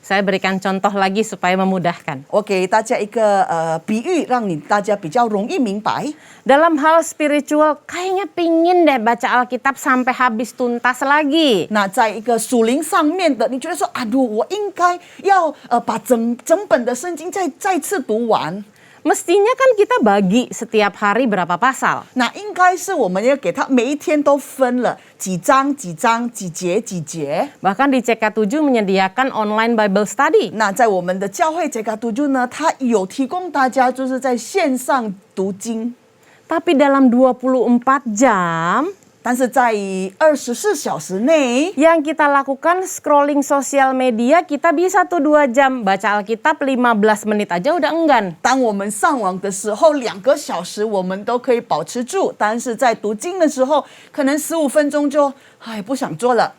Saya berikan contoh lagi supaya memudahkan. 我给大家一个比喻，让大家比较容易明白。 Dalam hal spiritual, kayaknya pingin deh baca Alkitab sampai habis tuntas lagi. 那在一个属灵上面的，你觉得说，我应该要把整本的圣经再次读完。Mestinya kan kita bagi setiap hari berapa pasal. 那应该是我们要给他每一天都分了几章几章几节几节。 Bahkan di CK7 menyediakan online Bible study. 那在我们的教会这个读经呢，它有提供大家就是在线上读经， Tapi dalam 24 jam 但是在24小时内， yang kita lakukan scrolling sosial media, kita bisa tuh 2 jam baca Alkitab 15 menit aja udah enggan. 当我们上网的时候，2个小时我们都可以保持住，但是在读经的时候，可能15分钟就不想做了。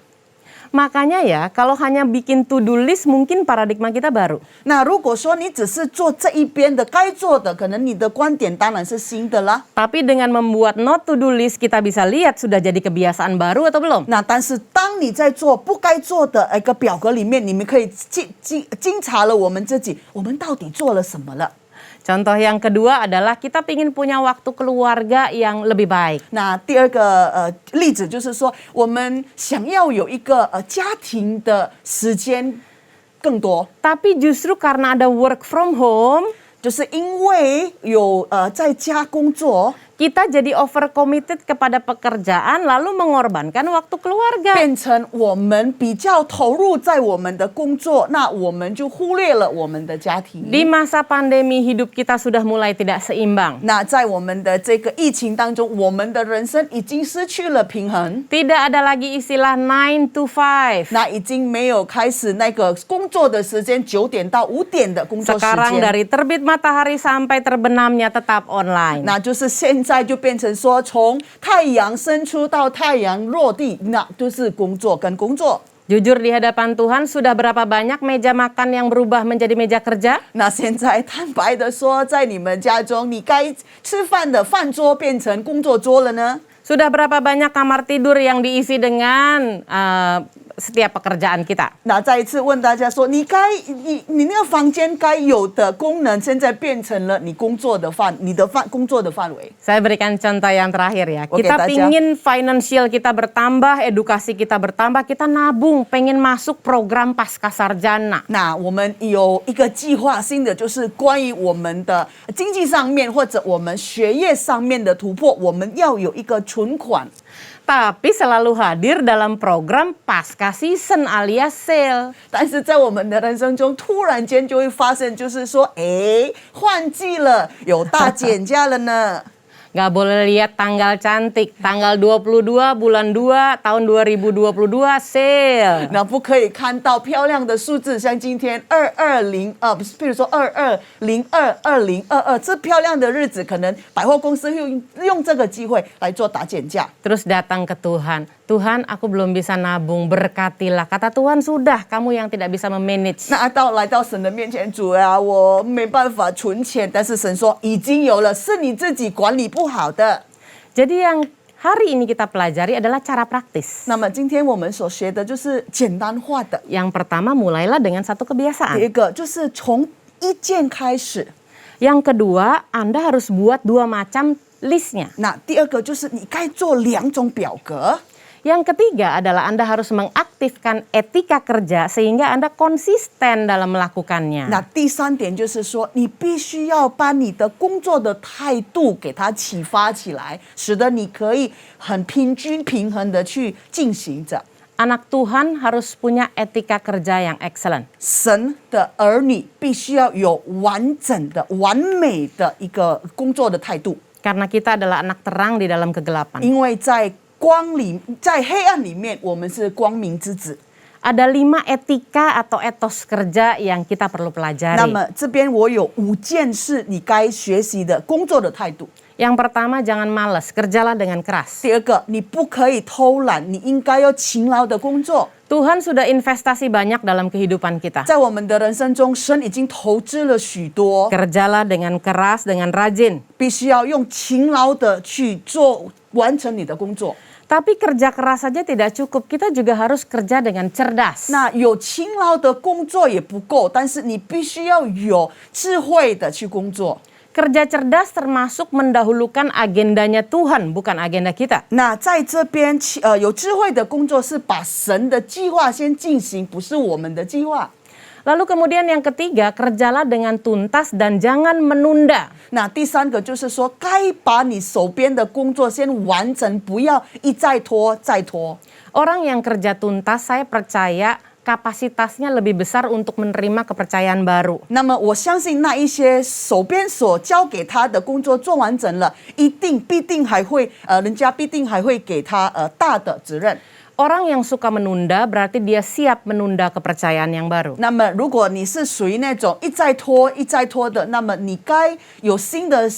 Makanya ya, kalau hanya bikin to-do list mungkin paradigma kita baru. 那如果说你只是做这一边的该做的，可能你的观点当然是新的啦。 Tapi dengan membuat not to-do list, kita bisa lihat sudah jadi kebiasaan baru atau belum. 那但是当你在做不该做的一个表格里面，你们可以经查了我们自己，我们到底做了什么了。 Contoh yang kedua adalah kita ingin punya waktu keluarga yang lebih baik. 那第二个例子就是说，我们想要有一个家庭的时间更多， Tapi justru karena ada work from home, 就是因为有在家工作， kita jadi over committed kepada pekerjaan lalu mengorbankan waktu keluarga. 变成我们比较投入在我们的工作，那我们就忽略了我们的家庭。 Di masa pandemi hidup kita sudah mulai tidak seimbang. 那在我们的这个疫情当中，我们的人生已经失去了平衡， Tidak ada lagi istilah 9 to 5. 那已经没有开始那个工作的时间9点到5点的工作时 Sekarang 间。 dari terbit matahari sampai terbenamnya tetap online. 那就是现在就变成说，从太阳升出到太阳落地，那就是工作跟工作。 Jujur di hadapan Tuhan, sudah berapa banyak meja makan yang berubah menjadi meja kerja? 那现在坦白的说，在你们家中，你该吃饭的饭桌变成工作桌了呢？ Sudah berapa banyak kamar tidur yang diisi dengan setiap pekerjaan kita? 那再一次问大家说，你那个房间该有的功能，现在变成了你工作的工作的范围。 Saya berikan contoh yang terakhir ya. Oke, Kita Taja. pingin financial kita bertambah, edukasi kita bertambah, kita nabung, pengen masuk program pasca sarjana. 那我们有一个计划性的，就是关于我们的经济上面或者我们学业上面的突破，我们要有一个存款。 Tapi selalu hadir dalam program pasca season alias sale. 但是在我们的人生中，突然间就会发生，就是说，换季了，有大减价了呢。 Nggak boleh lihat tanggal cantik, tanggal 22 bulan 2 tahun 2022 sale. 那不可以看到漂亮的数字，像今天不是，譬如说22022022这漂亮的日子，可能百货公司会用这个机会来做打减价。 Terus datang ke Tuhan. Tuhan, aku belum bisa nabung, berkatilah. Kata Tuhan, sudah, kamu yang tidak bisa memanage. 那来到神的面前，主啊，我没办法存钱，但是神说已经有了，是你自己管理不好的。 Jadi yang hari ini kita pelajari adalah cara praktis. 那么今天我们所学的就是简单化的。 Yang pertama, mulailah dengan satu 第一 kebiasaan. 个就是从一件开始， Yang kedua, Anda harus buat 2 macam listnya. 那第二个就是你该做2种表格。 Yang ketiga adalah Anda harus mengaktifkan etika kerja sehingga Anda konsisten dalam melakukannya. 那第3点就是说，你必须要把你的工作的态度给它启发起来，使得你可以很平均平衡的去进行着。 Anak Tuhan harus punya etika kerja yang excellent. 神的儿女必须要有完整的、完美的一个工作的态度， Karena kita adalah anak terang di dalam kegelapan. 因为在黑暗里面，我们是光明之子。 Ada 5 etika atau etos kerja yang kita perlu 那 pelajari. 么这边我有5件是你该学习的工作的态度。 Yang pertama, jangan malas, kerjalah dengan keras. 第二个，你不可以偷懒，你应该要勤劳的工作。 Tuhan sudah investasi banyak dalam kehidupan kita. 在我们的人生中，神已经投资了许多， Kerjalah dengan keras, dengan rajin. 必须要用勤劳的去完成你的工作。 Tapi kerja keras saja tidak cukup, kita juga harus kerja dengan cerdas. 那有勤劳的工作也不够，但是你必须要有智慧的去工作。 Kerja cerdas termasuk mendahulukan agendanya Tuhan, bukan agenda kita. 那在这边，有智慧的工作是把神的计划先进行，不是我们的计划。Lalu kemudian yang ketiga, kerjalah dengan tuntas dan jangan menunda. 那第三个就是说，该把你手边的工作先完成，不要一再拖再拖。 Orang yang kerja tuntas, saya percaya kapasitasnya lebih besar untuk menerima kepercayaan baru. 那么我相信那一些手边所交给他的工作做完整了，必定还会人家必定还会给他大的责任。 Orang yang suka menunda berarti dia siap menunda kepercayaan yang baru. 那么如果你是属于那种一再拖的，那么你该有新的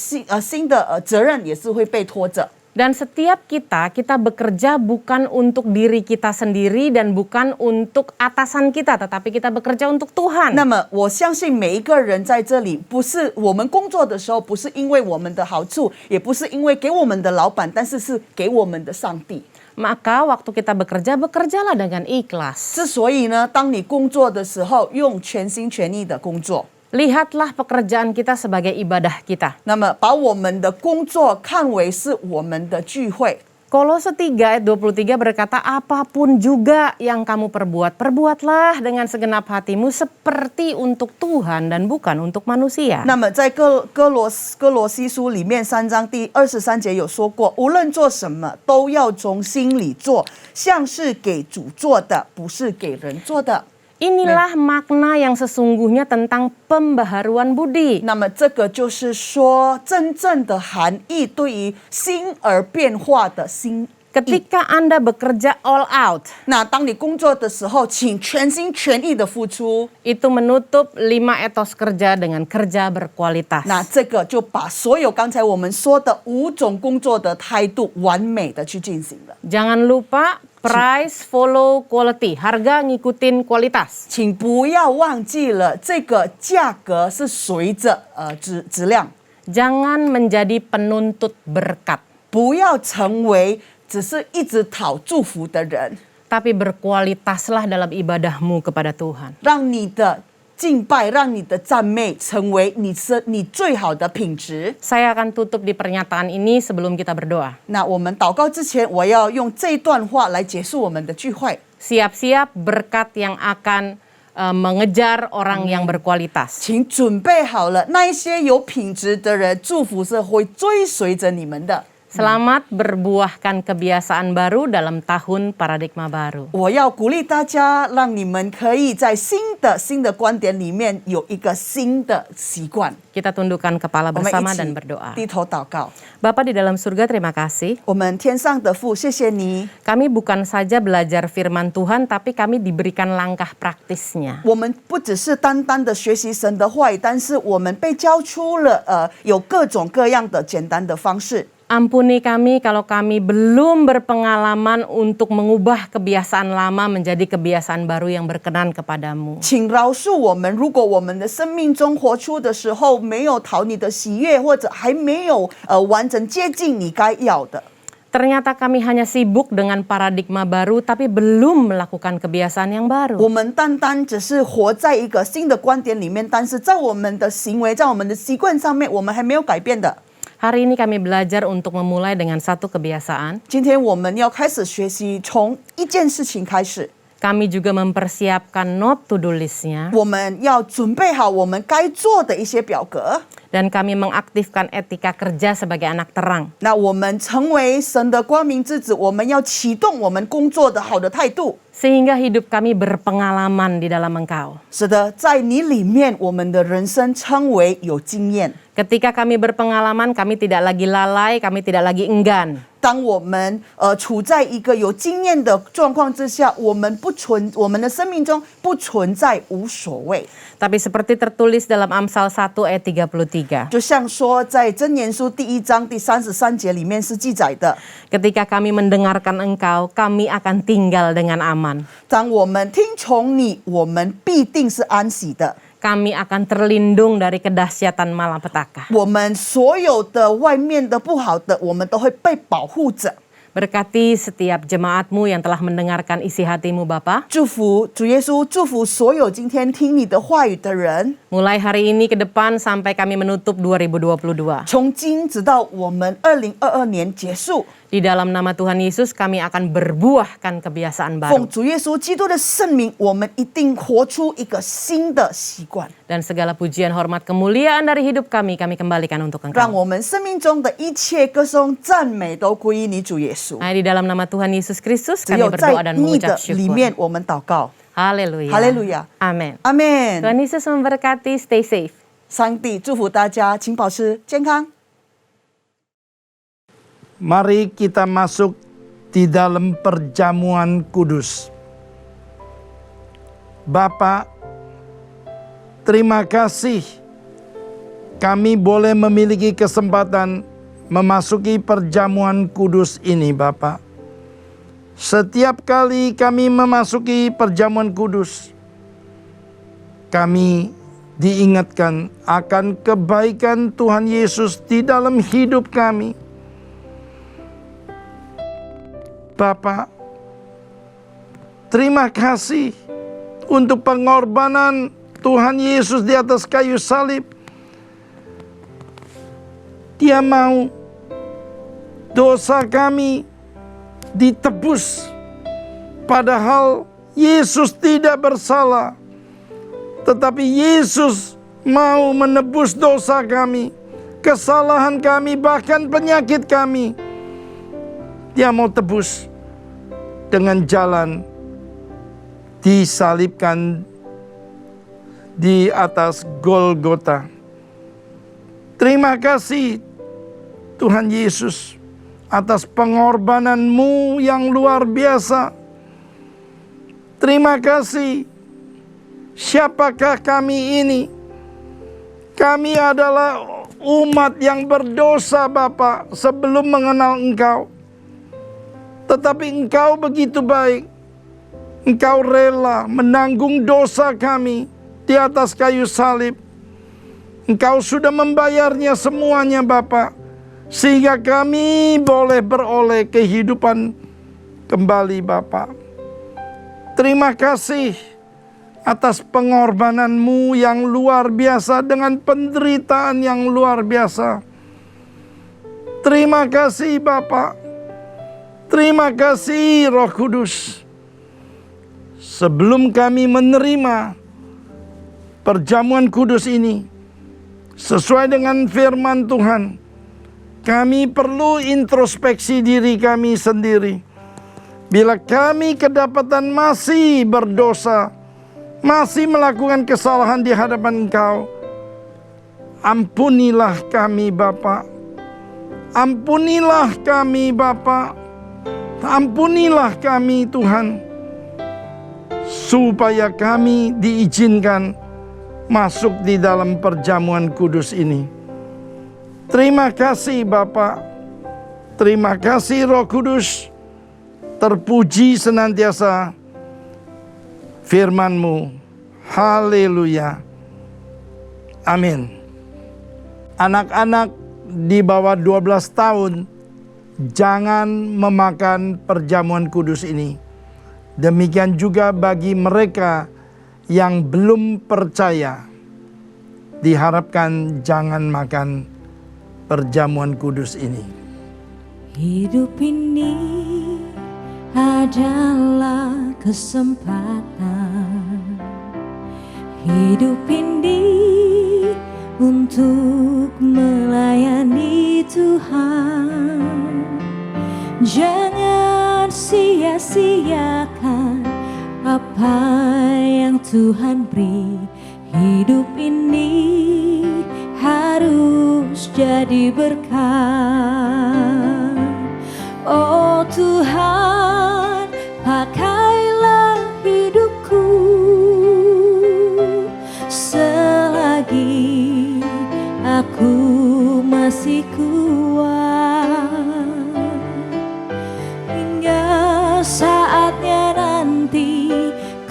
责任也是会被拖着。 Dan setiap kita bekerja bukan untuk diri kita sendiri dan bukan untuk atasan kita, tetapi kita bekerja untuk Tuhan. 那么我相信每一个人在这里，不是我们工作的时候，不是因为我们的好处，也不是因为给我们的老板，但是是给我们的上帝。 Maka waktu kita bekerja, bekerjalah dengan ikhlas. 之所以呢，当你工作的时候，用全心全意的工作。 Lihatlah pekerjaan kita sebagai ibadah kita. 那么把我们的工作看为是我们的聚会。 Kolose 3 ayat 23 berkata, apapun juga yang kamu perbuat, perbuatlah dengan segenap hatimu seperti untuk Tuhan dan bukan untuk manusia. 那么在哥罗西书里面3章第23节有说过，无论做什么都要从心里做，像是给主做的，不是给人做的。 Inilah makna yang sesungguhnya tentang pembaharuan budi. 那么这个就是说，真正的含义对于心而变化的心。 Ketika Anda bekerja all out, 那当你工作的时候，请全心全意的付出。 itu menutup 5 etos kerja dengan kerja berkualitas. 那这个就把所有刚才我们说的5种工作的态度完美的去进行了。 Jangan lupa price follow quality, harga ngikutin kualitas. 请不要忘记了，这个价格是随着质量， Jangan menjadi penuntut berkat, 不要成为只是一直讨祝福的人， tapi berkualitaslah dalam ibadahmu kepada Tuhan. 让你的敬拜，让你的赞美成为你最好的品质。 Saya akan tutup di pernyataan ini sebelum kita berdoa. 那我们祷告之前，我要用这段话来结束我们的聚会。 Siap-siap berkat yang akan mengejar orang yang berkualitas. 请准备好了，那一些有品质的人，祝福是会追随着你们的。 Selamat berbuahkan kebiasaan baru dalam tahun paradigma baru. 我要鼓励大家，让你们可以在新的观点里面有一个新的习惯。 Kita tundukkan kepala 我们 bersama 一 dan 起 berdoa. 低头祷告。 Bapa di dalam surga, terima kasih. 我们天上的父，谢谢你。 Kami bukan saja belajar firman Tuhan, tapi kami diberikan langkah praktisnya. 我们不只是单单的学习神的话语，但是我们被教出了有各种各样的简单的方式。 Ampuni kami kalau kami belum berpengalaman untuk mengubah kebiasaan lama menjadi kebiasaan baru yang berkenan kepadamu. 请饶恕我们，如果我们的生命中活出的时候没有讨你的喜悦，或者还没有完成接近你该要的。 Ternyata kami hanya sibuk dengan paradigma baru, tapi belum melakukan kebiasaan yang baru. 我们单单只是活在一个新的观点里面，但是在我们的行为，在我们的习惯上面，我们还没有改变的。 Hari ini kami belajar untuk memulai dengan satu kebiasaan. 今天我们要开始学习，从一件事情开始。 Kami juga mempersiapkan not to do list-nya. 我们要准备好我们该做的一些表格。 Dan kami mengaktifkan etika kerja sebagai anak terang. 那我们成为神的光明之子，我们要启动我们工作的好的态度。 Sehingga hidup kami berpengalaman di dalam Engkau. 是的，在你里面，我们的人生称为有经验。 Ketika kami berpengalaman, kami tidak lagi lalai, kami tidak lagi enggan. 当我们处在一个有经验的状况之下，我们的生命中不存在无所谓。 Tapi seperti tertulis dalam Amsal 1 ayat 33. 就像说在箴言书第1章第33节里面是记载的， Ketika kami mendengarkan Engkau, kami akan tinggal dengan aman. 当我们听从你，我们必定是安息的。 Kami akan terlindung dari kedahsyatan malapetaka. 我们所有的外面的不好的，我们都会被保护着。 Berkati setiap jemaatmu yang telah mendengarkan isi hatimu Bapa. 祝福主耶稣，祝福所有今天听你的话语的人。Mulai hari ini ke depan sampai kami menutup 2022. 从今直到我们2022年结束， Di dalam nama Tuhan Yesus kami akan berbuahkan kebiasaan 奉 baru. 主耶稣基督的圣名，我们一定活出一个新的习惯， Dan segala pujian, hormat, kemuliaan dari hidup kami kembalikan untuk 让 Engkau. 我们生命中的一切歌颂、赞美都归于你主耶稣。 Nah, di dalam nama Tuhan Yesus Kristus 只 kami 有在 berdoa dan 你的 mengucap 里 syukur. 面，我们祷告。 Haleluya. 哈利路亚， Amin. 阿门。 Tuhan Yesus memberkati. Stay safe. 上帝祝福大家，请保持健康。 Mari kita masuk di dalam perjamuan kudus. Bapa, terima kasih kami boleh memiliki kesempatan memasuki perjamuan kudus ini, Bapa. Setiap kali kami memasuki perjamuan kudus, kami diingatkan akan kebaikan Tuhan Yesus di dalam hidup kami. Bapa, terima kasih untuk pengorbanan Tuhan Yesus di atas kayu salib. Dia mau dosa kami ditebus, padahal Yesus tidak bersalah. Tetapi Yesus mau menebus dosa kami, kesalahan kami, bahkan penyakit kami. Dia mau tebus dengan jalan disalibkan di atas Golgota. Terima kasih Tuhan Yesus atas pengorbanan-Mu yang luar biasa. Terima kasih. Siapakah kami ini? Kami adalah umat yang berdosa, Bapa, sebelum mengenal Engkau. Tetapi Engkau begitu baik. Engkau rela menanggung dosa kami di atas kayu salib. Engkau sudah membayarnya semuanya, Bapa, sehingga kami boleh beroleh kehidupan kembali, Bapa. Terima kasih atas pengorbanan-Mu yang luar biasa dengan penderitaan yang luar biasa. Terima kasih, Bapa. Terima kasih Roh Kudus. Sebelum kami menerima perjamuan kudus ini, sesuai dengan firman Tuhan, kami perlu introspeksi diri kami sendiri. Bila kami kedapatan masih berdosa, masih melakukan kesalahan di hadapan Engkau, ampunilah kami, Bapa. Ampunilah kami, Bapa. Ampunilah kami, Tuhan, supaya kami diizinkan masuk di dalam perjamuan kudus ini. Terima kasih, Bapa. Terima kasih, Roh Kudus. Terpuji senantiasa firman-Mu. Haleluya. Amin. Anak-anak di bawah 12 tahun jangan memakan perjamuan kudus ini. Demikian juga bagi mereka yang belum percaya, diharapkan jangan makan perjamuan kudus ini. Hidup ini adalah kesempatan. Hidup ini untuk melayani Tuhan. Jangan sia-siakan apa yang Tuhan beri. Hidup ini harus jadi berkat. Oh Tuhan, pakailah hidupku selagi aku masih kuat, hingga saatnya nanti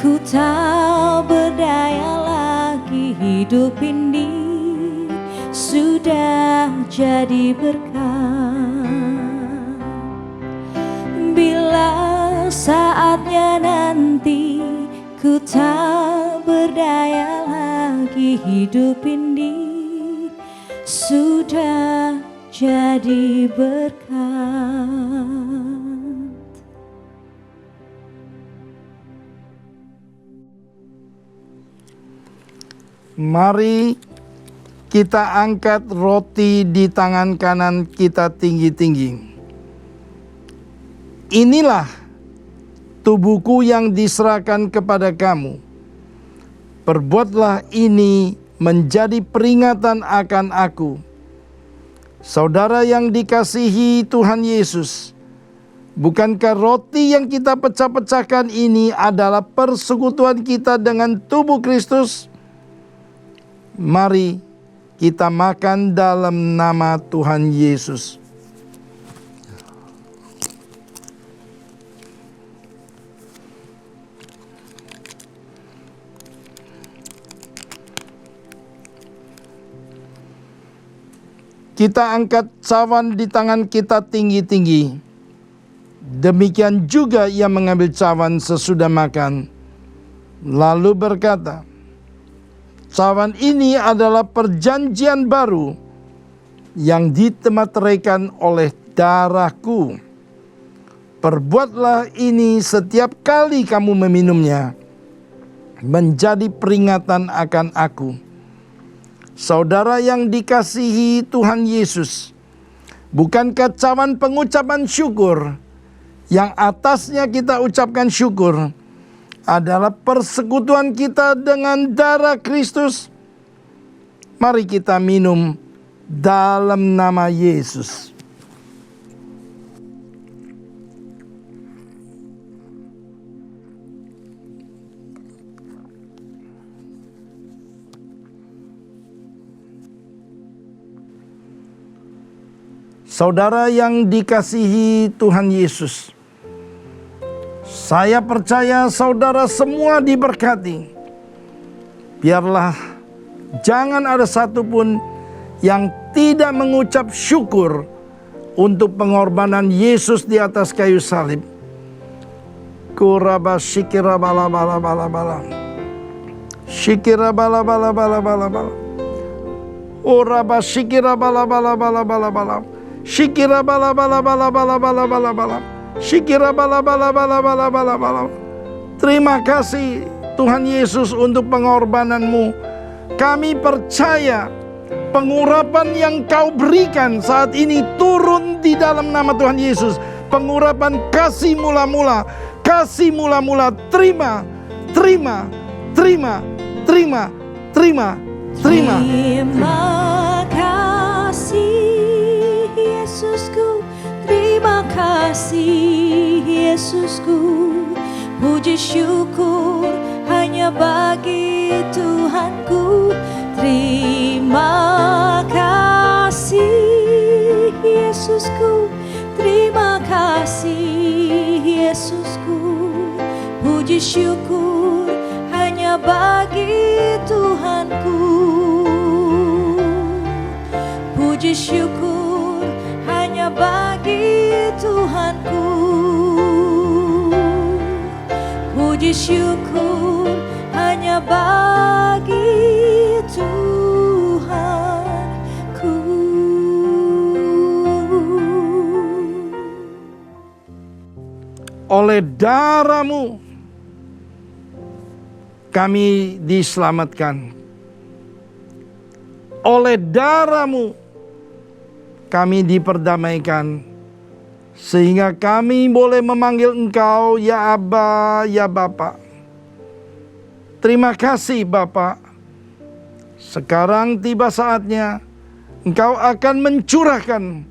ku tak berdaya lagi. Hidup ini sudah jadi berkat. Bila saatnya nanti ku tak berdaya lagi, lagi, hidup ini sudah jadi berkat. Mari kita angkat roti di tangan kanan kita tinggi-tinggi. Inilah tubuhku yang diserahkan kepada kamu. Perbuatlah ini menjadi peringatan akan aku. Saudara yang dikasihi Tuhan Yesus, bukankah roti yang kita pecah-pecahkan ini adalah persekutuan kita dengan tubuh Kristus? Mari kita makan dalam nama Tuhan Yesus. Kita angkat cawan di tangan kita tinggi-tinggi. Demikian juga ia mengambil cawan sesudah makan, lalu berkata, cawan ini adalah perjanjian baru yang ditematreikan oleh darahku. Perbuatlah ini setiap kali kamu meminumnya, menjadi peringatan akan aku. Saudara yang dikasihi Tuhan Yesus, bukankah cawan pengucapan syukur yang atasnya kita ucapkan syukur adalah persekutuan kita dengan darah Kristus? Mari kita minum dalam nama Yesus. Saudara yang dikasihi Tuhan Yesus, saya percaya saudara semua diberkati. Biarlah jangan ada satupun yang tidak mengucap syukur untuk pengorbanan Yesus di atas kayu salib. Kuraba shikira bala bala bala bala. Shikira bala bala bala bala bala. Oraba shikira bala bala bala bala bala. Shikira bala bala bala bala bala bala bala. Shikira bala bala bala bala bala bala. Terima kasih Tuhan Yesus untuk pengorbananmu. Kami percaya pengurapan yang kau berikan saat ini turun di dalam nama Tuhan Yesus. Pengurapan kasih mula-mula. Kasih mula-mula. Terima. Terima. Terima. Terima. Terima. Terima. Terima kasih Yesusku, terima kasih Yesusku. Puji syukur hanya bagi Tuhanku. Terima kasih Yesusku, terima kasih Yesusku. Puji syukur hanya bagi Tuhanku. Puji syukur hanya bagi Tuhanku. Puji syukur hanya bagi Tuhanku. Oleh darah-Mu kami diselamatkan. Oleh darah-Mu kami diperdamaikan, sehingga kami boleh memanggil Engkau ya Aba, ya Bapa. Terima kasih Bapa. Sekarang tiba saatnya Engkau akan mencurahkan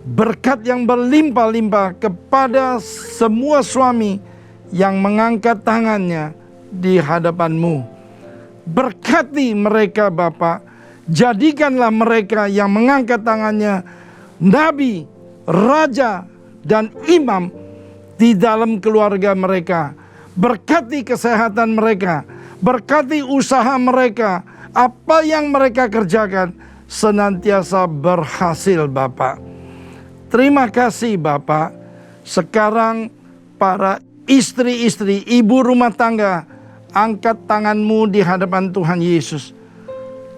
berkat yang berlimpah-limpah kepada semua suami yang mengangkat tangannya di hadapan-Mu. Berkati mereka Bapa. Jadikanlah mereka yang mengangkat tangannya nabi, raja, dan imam di dalam keluarga mereka. Berkati kesehatan mereka, berkati usaha mereka, apa yang mereka kerjakan senantiasa berhasil Bapa. Terima kasih Bapa. Sekarang para istri-istri, ibu rumah tangga angkat tanganmu di hadapan Tuhan Yesus.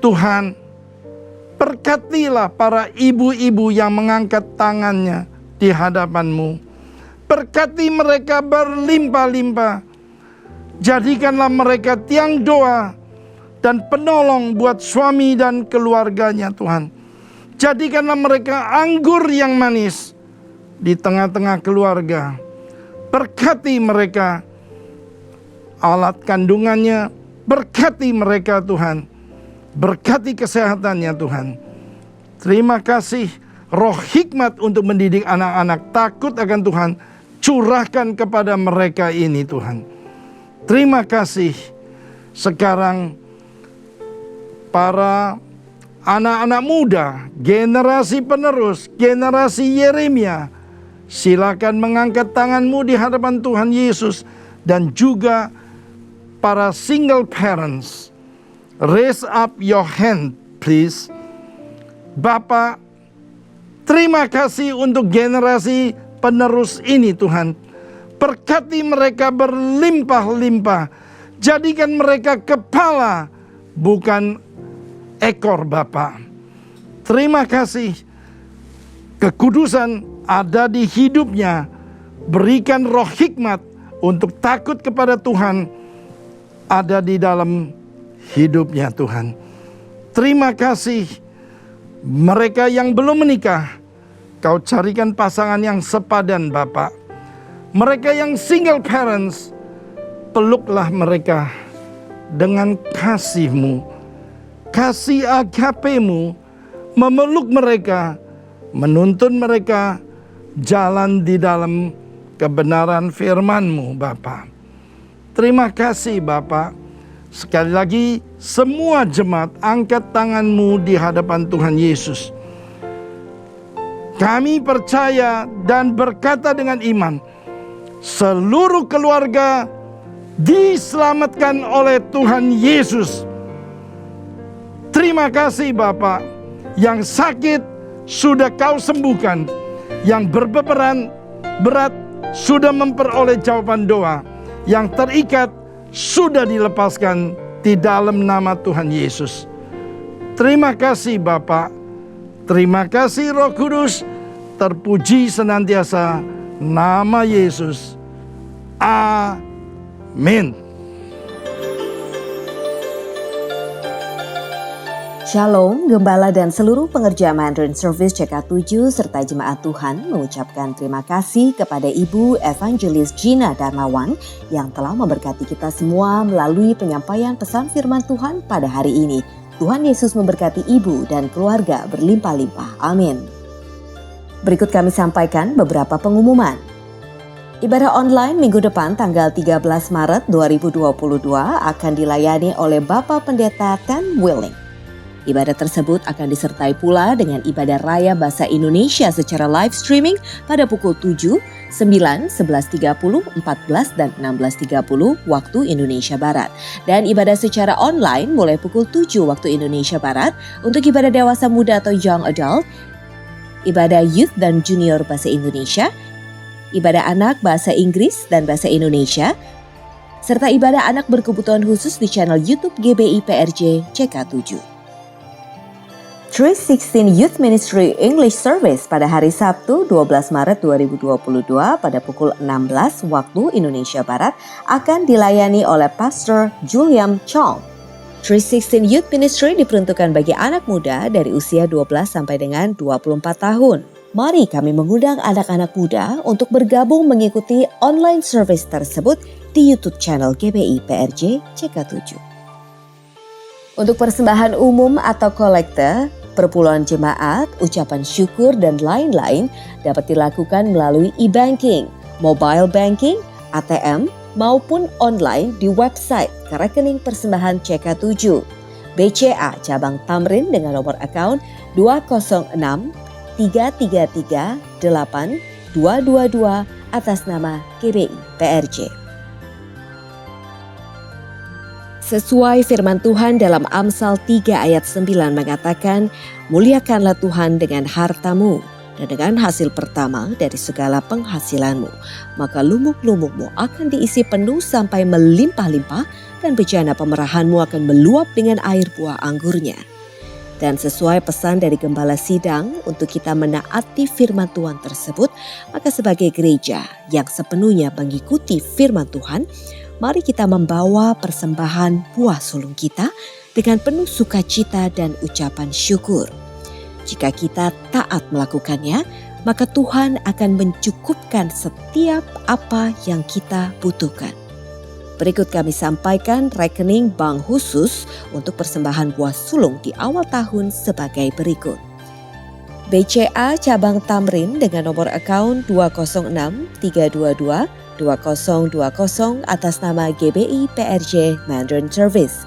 Tuhan, berkatilah para ibu-ibu yang mengangkat tangannya di hadapan-Mu. Berkati mereka berlimpah-limpah. Jadikanlah mereka tiang doa dan penolong buat suami dan keluarganya, Tuhan. Jadikanlah mereka anggur yang manis di tengah-tengah keluarga. Berkati mereka, alat kandungannya, berkati mereka Tuhan. Berkati kesehatannya Tuhan. Terima kasih roh hikmat untuk mendidik anak-anak takut akan Tuhan. Curahkan kepada mereka ini Tuhan. Terima kasih. Sekarang para anak-anak muda, generasi penerus, generasi Yeremia, silakan mengangkat tanganmu di hadapan Tuhan Yesus. Dan juga para single parents, raise up your hand please. Bapak, terima kasih untuk generasi penerus ini Tuhan. Berkati mereka berlimpah-limpah. Jadikan mereka kepala, bukan ekor Bapak. Terima kasih. Kekudusan ada di hidupnya. Berikan roh hikmat untuk takut kepada Tuhan ada di dalam hidupnya Tuhan. Terima kasih. Mereka yang belum menikah, Kau carikan pasangan yang sepadan Bapak. Mereka yang single parents, peluklah mereka dengan kasih-Mu, kasih agape-Mu, memeluk mereka, menuntun mereka jalan di dalam kebenaran firman-Mu Bapa. Terima kasih Bapa. Sekali lagi semua jemaat angkat tanganmu di hadapan Tuhan Yesus. Kami percaya dan berkata dengan iman, seluruh keluarga diselamatkan oleh Tuhan Yesus. Terima kasih Bapa. Yang sakit sudah Kau sembuhkan. Yang berbeban berat sudah memperoleh jawaban doa. Yang terikat sudah dilepaskan di dalam nama Tuhan Yesus. Terima kasih Bapa. Terima kasih Roh Kudus. Terpuji senantiasa nama Yesus. Amin. Shalom, Gembala dan seluruh pengerja Mandarin Service CK7 serta jemaat Tuhan mengucapkan terima kasih kepada Ibu Evangelis Gina Darmawan yang telah memberkati kita semua melalui penyampaian pesan firman Tuhan pada hari ini. Tuhan Yesus memberkati Ibu dan keluarga berlimpah-limpah. Amin. Berikut kami sampaikan beberapa pengumuman. Ibadah online minggu depan tanggal 13 Maret 2022 akan dilayani oleh Bapak Pendeta Tan Willing. Ibadah tersebut akan disertai pula dengan ibadah raya bahasa Indonesia secara live streaming pada pukul 7, 9, 11.30, 14, dan 16.30 waktu Indonesia Barat. Dan ibadah secara online mulai pukul 7 waktu Indonesia Barat untuk ibadah dewasa muda atau young adult, ibadah youth dan junior bahasa Indonesia, ibadah anak bahasa Inggris dan bahasa Indonesia, serta ibadah anak berkebutuhan khusus di channel YouTube GBI PRJ CK7. 316 Youth Ministry English Service pada hari Sabtu 12 Maret 2022 pada pukul 16 waktu Indonesia Barat akan dilayani oleh Pastor Julian Chong. 316 Youth Ministry diperuntukkan bagi anak muda dari usia 12 sampai dengan 24 tahun. Mari kami mengundang anak-anak muda untuk bergabung mengikuti online service tersebut di YouTube channel GBI PRJ CK7. Untuk persembahan umum atau kolekte, perpuluhan jemaat, ucapan syukur, dan lain-lain dapat dilakukan melalui e-banking, mobile banking, ATM, maupun online di website ke rekening persembahan CK7, BCA Cabang Tamrin dengan nomor account 206 333 8 222 atas nama GBI PRJ. Sesuai firman Tuhan dalam Amsal 3 ayat 9 mengatakan, muliakanlah Tuhan dengan hartamu dan dengan hasil pertama dari segala penghasilanmu. Maka lumuk-lumukmu akan diisi penuh sampai melimpah-limpah dan bejana pemerahanmu akan meluap dengan air buah anggurnya. Dan sesuai pesan dari Gembala Sidang untuk kita menaati firman Tuhan tersebut, maka sebagai gereja yang sepenuhnya mengikuti firman Tuhan, mari kita membawa persembahan buah sulung kita dengan penuh sukacita dan ucapan syukur. Jika kita taat melakukannya, maka Tuhan akan mencukupkan setiap apa yang kita butuhkan. Berikut kami sampaikan rekening bank khusus untuk persembahan buah sulung di awal tahun sebagai berikut. BCA Cabang Tamrin dengan nomor akaun 206-322-2020 atas nama GBI PRJ Mandarin Service.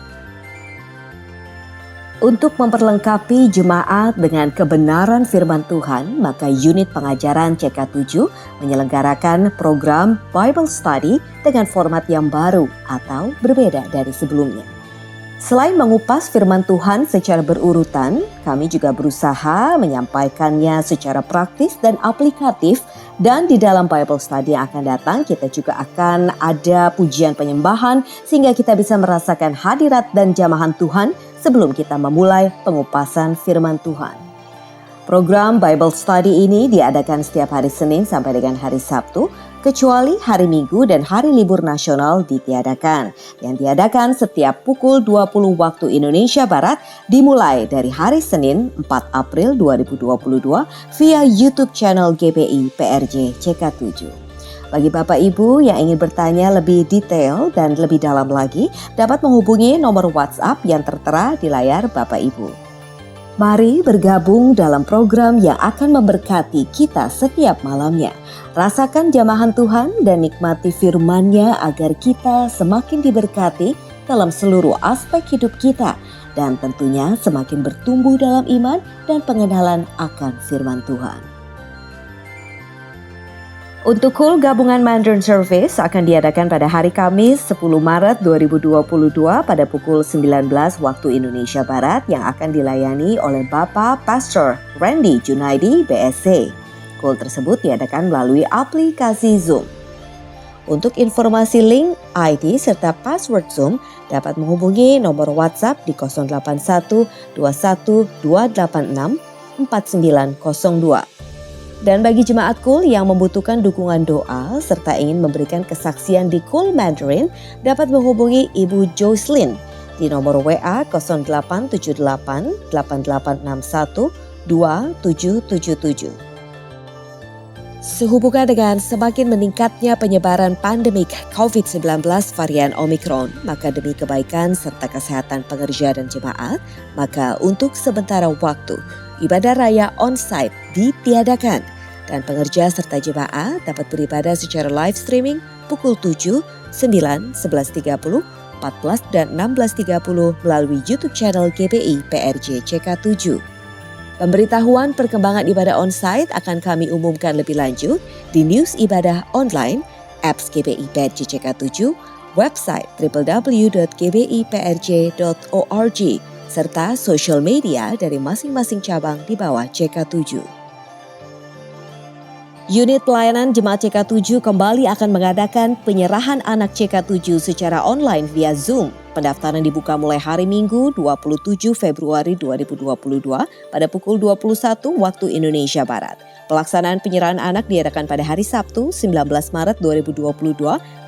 Untuk memperlengkapi jemaat dengan kebenaran firman Tuhan, maka unit pengajaran CK7 menyelenggarakan program Bible Study dengan format yang baru atau berbeda dari sebelumnya. Selain mengupas firman Tuhan secara berurutan, kami juga berusaha menyampaikannya secara praktis dan aplikatif, dan di dalam Bible Study yang akan datang kita juga akan ada pujian penyembahan sehingga kita bisa merasakan hadirat dan jamahan Tuhan sebelum kita memulai pengupasan firman Tuhan. Program Bible Study ini diadakan setiap hari Senin sampai dengan hari Sabtu, kecuali hari Minggu dan hari libur nasional ditiadakan, yang diadakan setiap pukul 20 waktu Indonesia Barat dimulai dari hari Senin 4 April 2022 via YouTube channel GBI PRJ CK7. Bagi Bapak Ibu yang ingin bertanya lebih detail dan lebih dalam lagi, dapat menghubungi nomor WhatsApp yang tertera di layar Bapak Ibu. Mari bergabung dalam program yang akan memberkati kita setiap malamnya. Rasakan jamahan Tuhan dan nikmati firman-Nya agar kita semakin diberkati dalam seluruh aspek hidup kita, dan tentunya semakin bertumbuh dalam iman dan pengenalan akan firman Tuhan. Untuk KUL Gabungan Mandarin Service akan diadakan pada hari Kamis 10 Maret 2022 pada pukul 19 waktu Indonesia Barat yang akan dilayani oleh Bapak Pastor Randy Junaidi BSC. KUL tersebut diadakan melalui aplikasi Zoom. Untuk informasi link, ID serta password Zoom dapat menghubungi nomor WhatsApp di 081 21 286 4902. Dan bagi jemaat KUL yang membutuhkan dukungan doa serta ingin memberikan kesaksian di KUL Mandarin, dapat menghubungi Ibu Jocelyn di nomor WA 0878 8861 2777. Sehubungan dengan semakin meningkatnya penyebaran pandemik COVID-19 varian Omicron, maka demi kebaikan serta kesehatan pengerja dan jemaat, maka untuk sementara waktu, ibadah raya on-site ditiadakan dan pengerja serta jemaah dapat beribadah secara live streaming pukul 7, 9, 11.30, 14 dan 16.30 melalui YouTube channel GBI PRJ CK7. Pemberitahuan perkembangan ibadah on-site akan kami umumkan lebih lanjut di news ibadah online, apps GBI PRJ CK7, website www.gbiprj.org, serta social media dari masing-masing cabang di bawah CK7. Unit pelayanan Jemaat CK7 kembali akan mengadakan penyerahan anak CK7 secara online via Zoom. Pendaftaran dibuka mulai hari Minggu 27 Februari 2022 pada pukul 21 waktu Indonesia Barat. Pelaksanaan penyerahan anak diadakan pada hari Sabtu 19 Maret 2022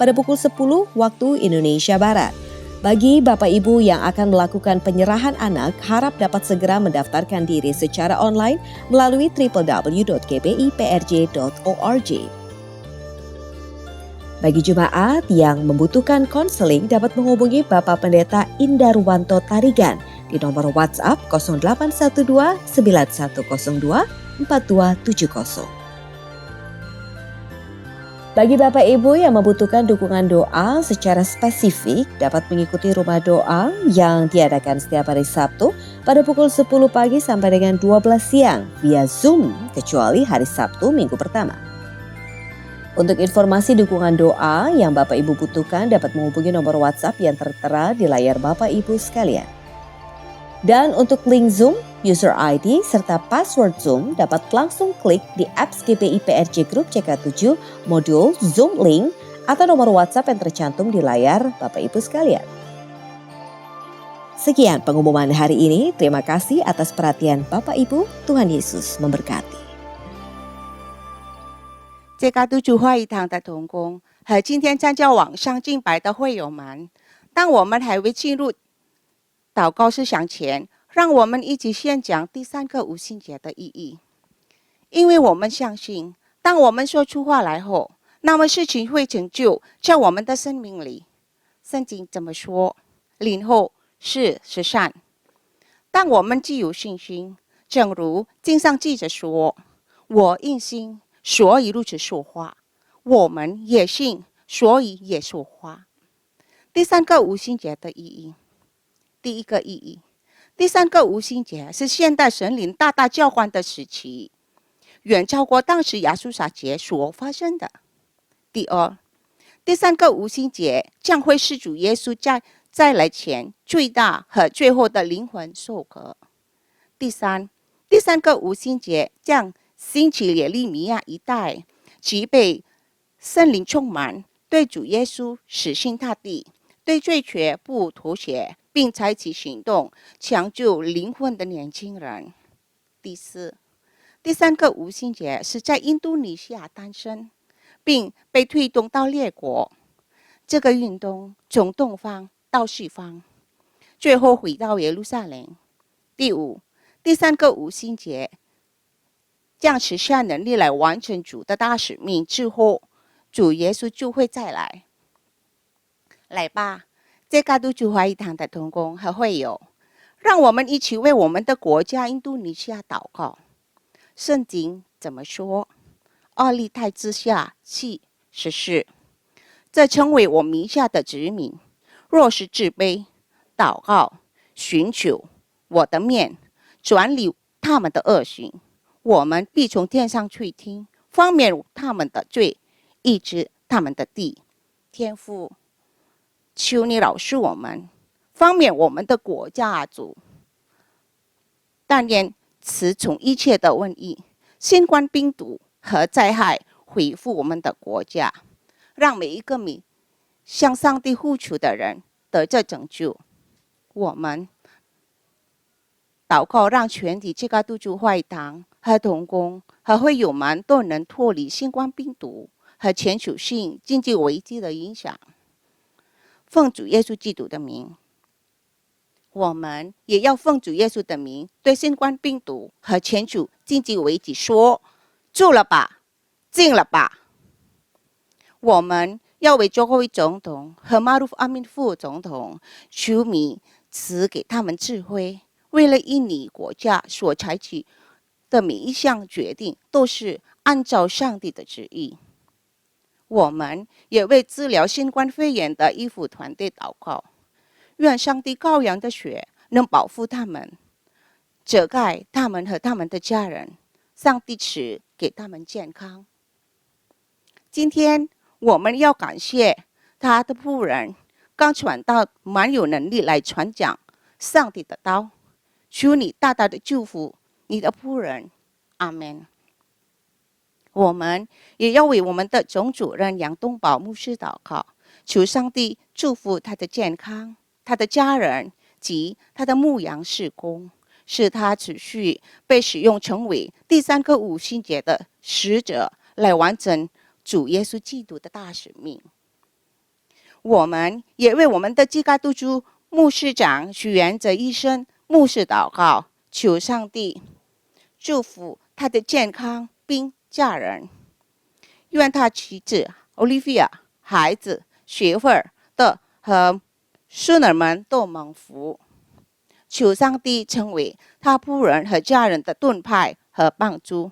pada pukul 10 waktu Indonesia Barat. Bagi Bapak Ibu yang akan melakukan penyerahan anak, harap dapat segera mendaftarkan diri secara online melalui www.gbiprj.org. Bagi jemaat yang membutuhkan konseling dapat menghubungi Bapak Pendeta Indarwanto Tarigan di nomor WhatsApp 0812 9102 4270. Bagi Bapak Ibu yang membutuhkan dukungan doa secara spesifik dapat mengikuti rumah doa yang diadakan setiap hari Sabtu pada pukul 10 pagi sampai dengan 12 siang via Zoom kecuali hari Sabtu minggu pertama. Untuk informasi dukungan doa yang Bapak Ibu butuhkan dapat menghubungi nomor WhatsApp yang tertera di layar Bapak Ibu sekalian. Dan untuk link Zoom, user ID serta password Zoom dapat langsung klik di apps GBI PRJ Group CK7 modul Zoom Link atau nomor WhatsApp yang tercantum di layar Bapak Ibu sekalian. Sekian pengumuman hari ini. Terima kasih atas perhatian Bapak Ibu. Tuhan Yesus memberkati. 这个督主会议堂的同工和今天参加网上敬拜的会友们，当我们还未进入祷告思想前，让我们一起先讲第3个五旬节的意义。因为我们相信，当我们说出话来后，那么事情会成就在我们的生命里。圣经怎么说？领后是善。当我们既有信心，正如经上记着说：“我因信，所以如此说话。”我们也信，所以也说话。第3个五旬节的意义，第一个意义，第3个五旬节是现代神灵大大交换的时期，远超过当时亚述撒节所发生的。第二，第3个五旬节将会是主耶稣再来前最大和最后的灵魂受割。第三个五旬节将兴起耶利米亚一代，即被圣灵充满，对主耶稣死心塌地，对罪绝不妥协，并采取行动抢救灵魂的年轻人。第四，第3个五旬节是在印度尼西亚诞生，并被推动到列国。这个运动从东方到西方，最后回到耶路撒冷。第五，第3个五旬节将持下能力来完成主的大使命之后，主耶稣就会再来。来吧，这个督主会议堂的同工和会友，让我们一起为我们的国家印度尼西亚祷告。圣经怎么说？2历代志下7:14，这称为我名下的子民，若是自卑、祷告、寻求我的面，转离他们的恶行，我们必从天上垂听，方免他们的罪，医治他们的地。天父，求你饶恕我们，方免我们的国家主。但愿此从一切的瘟疫、新冠病毒和灾害恢复我们的国家，让每一个向上帝呼求的人得着拯救。我们祷告，让全体这个督主会议堂和同工和会友们都能脱离新冠病毒和全球性经济危机的影响。奉主耶稣基督的名，我们也要奉主耶稣的名，对新冠病毒和全球经济危机说：住了吧，静了吧。我们要为卓慧总统和马鲁夫阿敏副总统求你赐给他们智慧，为了印尼国家所采取的每一项决定都是按照上帝的旨意。我们也为治疗新冠肺炎的医护团队祷告，愿上帝羔羊的血能保护他们，遮盖他们和他们的家人，上帝赐给他们健康。今天我们要感谢他的仆人刚传道蛮有能力来传讲上帝的道，求你大大的祝福你的仆人，阿们。我们也要为我们的总主任杨东宝牧师祷告，求上帝祝福他的健康、他的家人及他的牧羊事工，使他持续被使用成为第3个五旬节的使者，来完成主耶稣基督的大使命。我们也为我们的基督督主牧师长许元哲医生牧师祷告，求上帝祝福他的健康并家人，愿他妻子 Olivia、孩子学会的和孙儿们都蒙福。求上帝成为他仆人和家人的盾牌和帮助。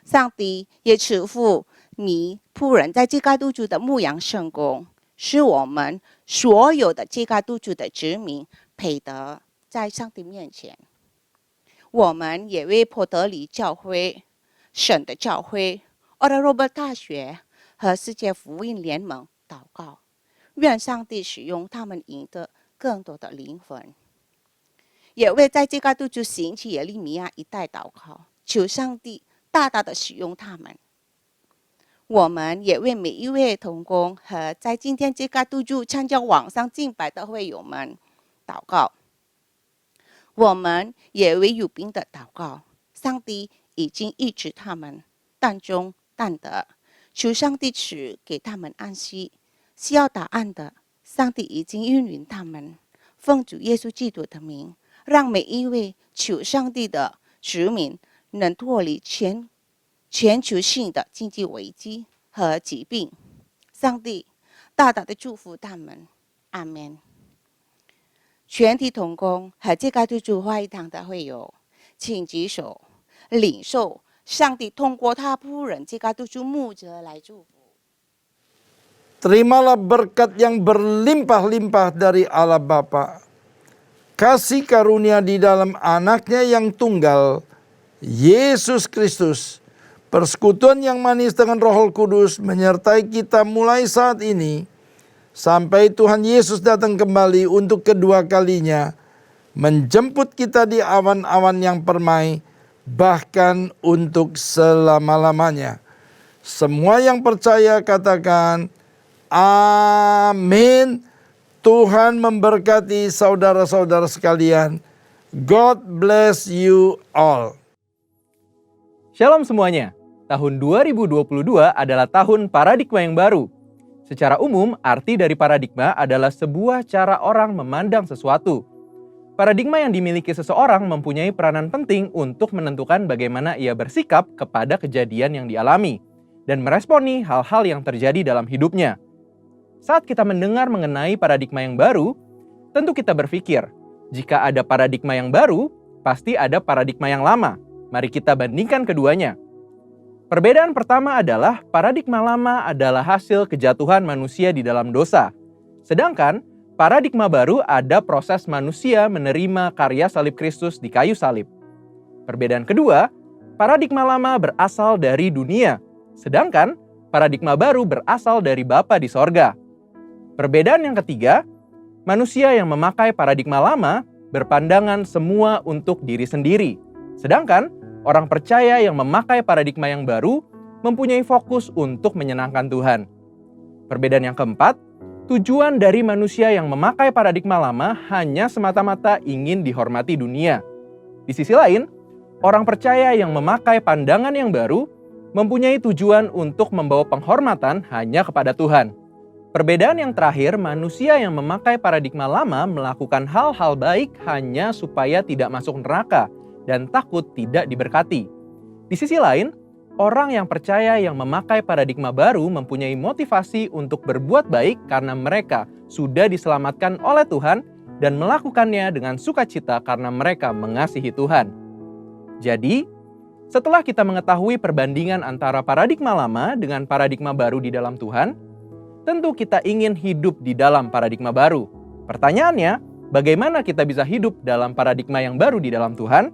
上帝也赐福你仆人在基督徒的牧羊圣工，使我们所有的基督徒的子民配得在上帝面前。我们也为波德里教会、省的教会、奥德罗伯大学和世界福音联盟祷告，愿上帝使用他们赢得更多的灵魂。也为在基督徒兴起耶利米亚一代祷告，求上帝大大的使用他们。我们也为每一位同工和在今天基督徒参加网上敬拜的会友们祷告，我们也为有病的祷告，上帝已经医治他们，但中但得，求上帝赐给他们安息。需要答案的，上帝已经应允他们。奉主耶稣基督的名，让每一位求上帝的子民能脱离全球性的经济危机和疾病。上帝大大的祝福他们，阿们。全体同工和这个对主会堂的会友，请举手领受上帝通过他仆人这个对主牧者来祝福。 Terimalah berkat yang berlimpah-limpah dari Allah Bapa, kasih karunia di dalam anaknya yang tunggal, Yesus Kristus, persekutuan yang manis dengan Roh Kudus menyertai kita mulai saat ini, sampai Tuhan Yesus datang kembali untuk kedua kalinya, menjemput kita di awan-awan yang permai, bahkan untuk selama-lamanya. Semua yang percaya katakan, amin. Tuhan memberkati saudara-saudara sekalian. God bless you all. Shalom semuanya. Tahun 2022 adalah tahun paradigma yang baru. Secara umum, arti dari paradigma adalah sebuah cara orang memandang sesuatu. Paradigma yang dimiliki seseorang mempunyai peranan penting untuk menentukan bagaimana ia bersikap kepada kejadian yang dialami dan meresponi hal-hal yang terjadi dalam hidupnya. Saat kita mendengar mengenai paradigma yang baru, tentu kita berpikir, jika ada paradigma yang baru, pasti ada paradigma yang lama. Mari kita bandingkan keduanya. Perbedaan pertama adalah paradigma lama adalah hasil kejatuhan manusia di dalam dosa. Sedangkan paradigma baru ada proses manusia menerima karya salib Kristus di kayu salib. Perbedaan kedua, paradigma lama berasal dari dunia, sedangkan paradigma baru berasal dari Bapa di sorga. Perbedaan yang ketiga, manusia yang memakai paradigma lama berpandangan semua untuk diri sendiri. Sedangkan orang percaya yang memakai paradigma yang baru mempunyai fokus untuk menyenangkan Tuhan. Perbedaan yang keempat, tujuan dari manusia yang memakai paradigma lama hanya semata-mata ingin dihormati dunia. Di sisi lain, orang percaya yang memakai pandangan yang baru mempunyai tujuan untuk membawa penghormatan hanya kepada Tuhan. Perbedaan yang terakhir, manusia yang memakai paradigma lama melakukan hal-hal baik hanya supaya tidak masuk neraka dan takut tidak diberkati. Di sisi lain, orang yang percaya yang memakai paradigma baru mempunyai motivasi untuk berbuat baik karena mereka sudah diselamatkan oleh Tuhan dan melakukannya dengan sukacita karena mereka mengasihi Tuhan. Jadi, setelah kita mengetahui perbandingan antara paradigma lama dengan paradigma baru di dalam Tuhan, tentu kita ingin hidup di dalam paradigma baru. Pertanyaannya, bagaimana kita bisa hidup dalam paradigma yang baru di dalam Tuhan?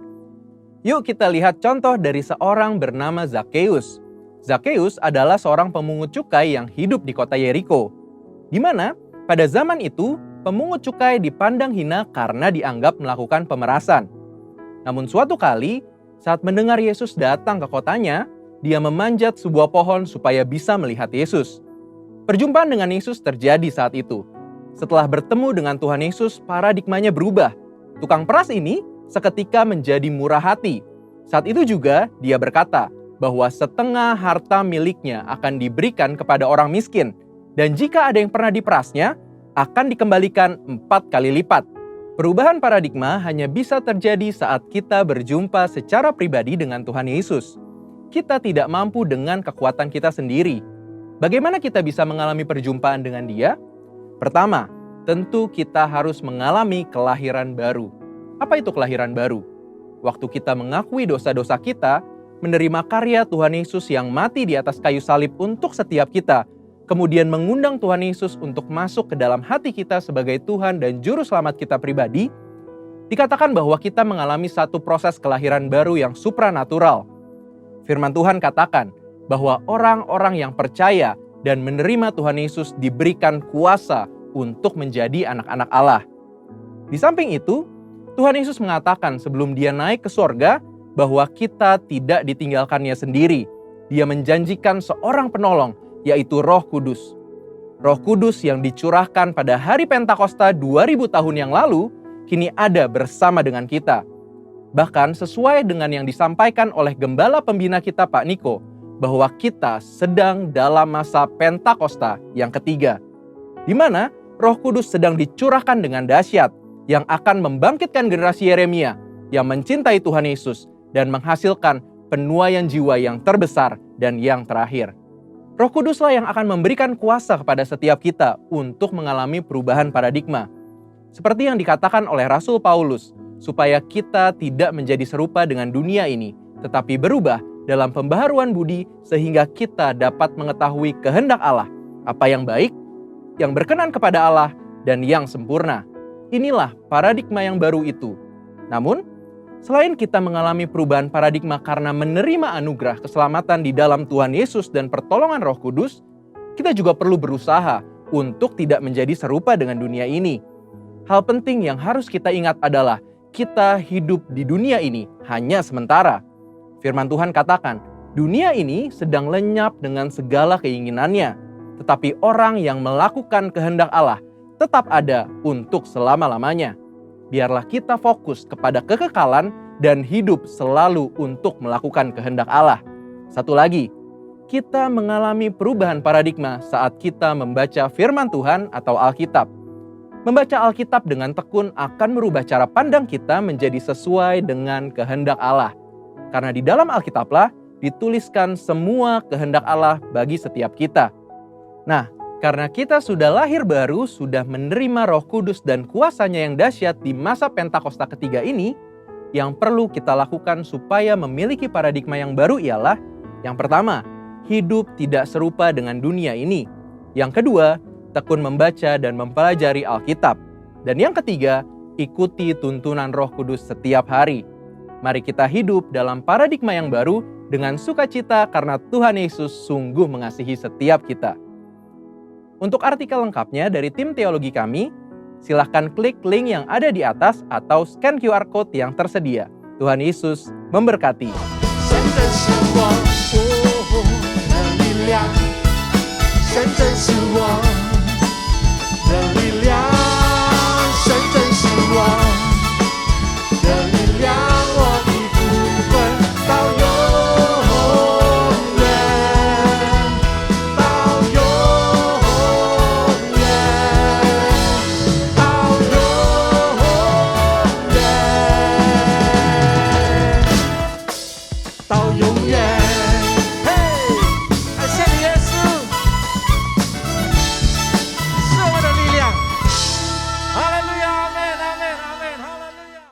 Yuk kita lihat contoh dari seorang bernama Zakheus. Zakheus adalah seorang pemungut cukai yang hidup di kota Yeriko, di mana pada zaman itu pemungut cukai dipandang hina karena dianggap melakukan pemerasan. Namun suatu kali, saat mendengar Yesus datang ke kotanya, dia memanjat sebuah pohon supaya bisa melihat Yesus. Perjumpaan dengan Yesus terjadi saat itu. Setelah bertemu dengan Tuhan Yesus, paradigmanya berubah. Tukang peras ini seketika menjadi murah hati. Saat itu juga dia berkata bahwa setengah harta miliknya akan diberikan kepada orang miskin. Dan jika ada yang pernah diperasnya, akan dikembalikan 4 kali lipat. Perubahan paradigma hanya bisa terjadi saat kita berjumpa secara pribadi dengan Tuhan Yesus. Kita tidak mampu dengan kekuatan kita sendiri. Bagaimana kita bisa mengalami perjumpaan dengan Dia? Pertama, tentu kita harus mengalami kelahiran baru. Apa itu kelahiran baru? Waktu kita mengakui dosa-dosa kita, menerima karya Tuhan Yesus yang mati di atas kayu salib untuk setiap kita, kemudian mengundang Tuhan Yesus untuk masuk ke dalam hati kita sebagai Tuhan dan Juru Selamat kita pribadi, dikatakan bahwa kita mengalami satu proses kelahiran baru yang supranatural. Firman Tuhan katakan bahwa orang-orang yang percaya dan menerima Tuhan Yesus diberikan kuasa untuk menjadi anak-anak Allah. Di samping itu, Tuhan Yesus mengatakan sebelum Dia naik ke sorga bahwa kita tidak ditinggalkannya sendiri. Dia menjanjikan seorang penolong, yaitu Roh Kudus. Roh Kudus yang dicurahkan pada hari Pentakosta 2000 tahun yang lalu, kini ada bersama dengan kita. Bahkan sesuai dengan yang disampaikan oleh gembala pembina kita Pak Niko, bahwa kita sedang dalam masa Pentakosta yang ketiga, di mana Roh Kudus sedang dicurahkan dengan dahsyat yang akan membangkitkan generasi Yeremia yang mencintai Tuhan Yesus dan menghasilkan penuaian jiwa yang terbesar dan yang terakhir. Roh Kuduslah yang akan memberikan kuasa kepada setiap kita untuk mengalami perubahan paradigma. Seperti yang dikatakan oleh Rasul Paulus, supaya kita tidak menjadi serupa dengan dunia ini, tetapi berubah dalam pembaharuan budi sehingga kita dapat mengetahui kehendak Allah, apa yang baik, yang berkenan kepada Allah, dan yang sempurna. Inilah paradigma yang baru itu. Namun, selain kita mengalami perubahan paradigma karena menerima anugerah keselamatan di dalam Tuhan Yesus dan pertolongan Roh Kudus, kita juga perlu berusaha untuk tidak menjadi serupa dengan dunia ini. Hal penting yang harus kita ingat adalah kita hidup di dunia ini hanya sementara. Firman Tuhan katakan, dunia ini sedang lenyap dengan segala keinginannya, tetapi orang yang melakukan kehendak Allah tetap ada untuk selama-lamanya. Biarlah kita fokus kepada kekekalan dan hidup selalu untuk melakukan kehendak Allah. Satu lagi, kita mengalami perubahan paradigma saat kita membaca firman Tuhan atau Alkitab. Membaca Alkitab dengan tekun akan merubah cara pandang kita menjadi sesuai dengan kehendak Allah. Karena di dalam Alkitablah dituliskan semua kehendak Allah bagi setiap kita. Nah, karena kita sudah lahir baru, sudah menerima Roh Kudus dan kuasanya yang dahsyat di masa Pentakosta ketiga ini, yang perlu kita lakukan supaya memiliki paradigma yang baru ialah, yang pertama, hidup tidak serupa dengan dunia ini. Yang kedua, tekun membaca dan mempelajari Alkitab. Dan yang ketiga, ikuti tuntunan Roh Kudus setiap hari. Mari kita hidup dalam paradigma yang baru dengan sukacita karena Tuhan Yesus sungguh mengasihi setiap kita. Untuk artikel lengkapnya dari tim teologi kami, silahkan klik link yang ada di atas atau scan QR Code yang tersedia. Tuhan Yesus memberkati. 神真是我的力量，神真是我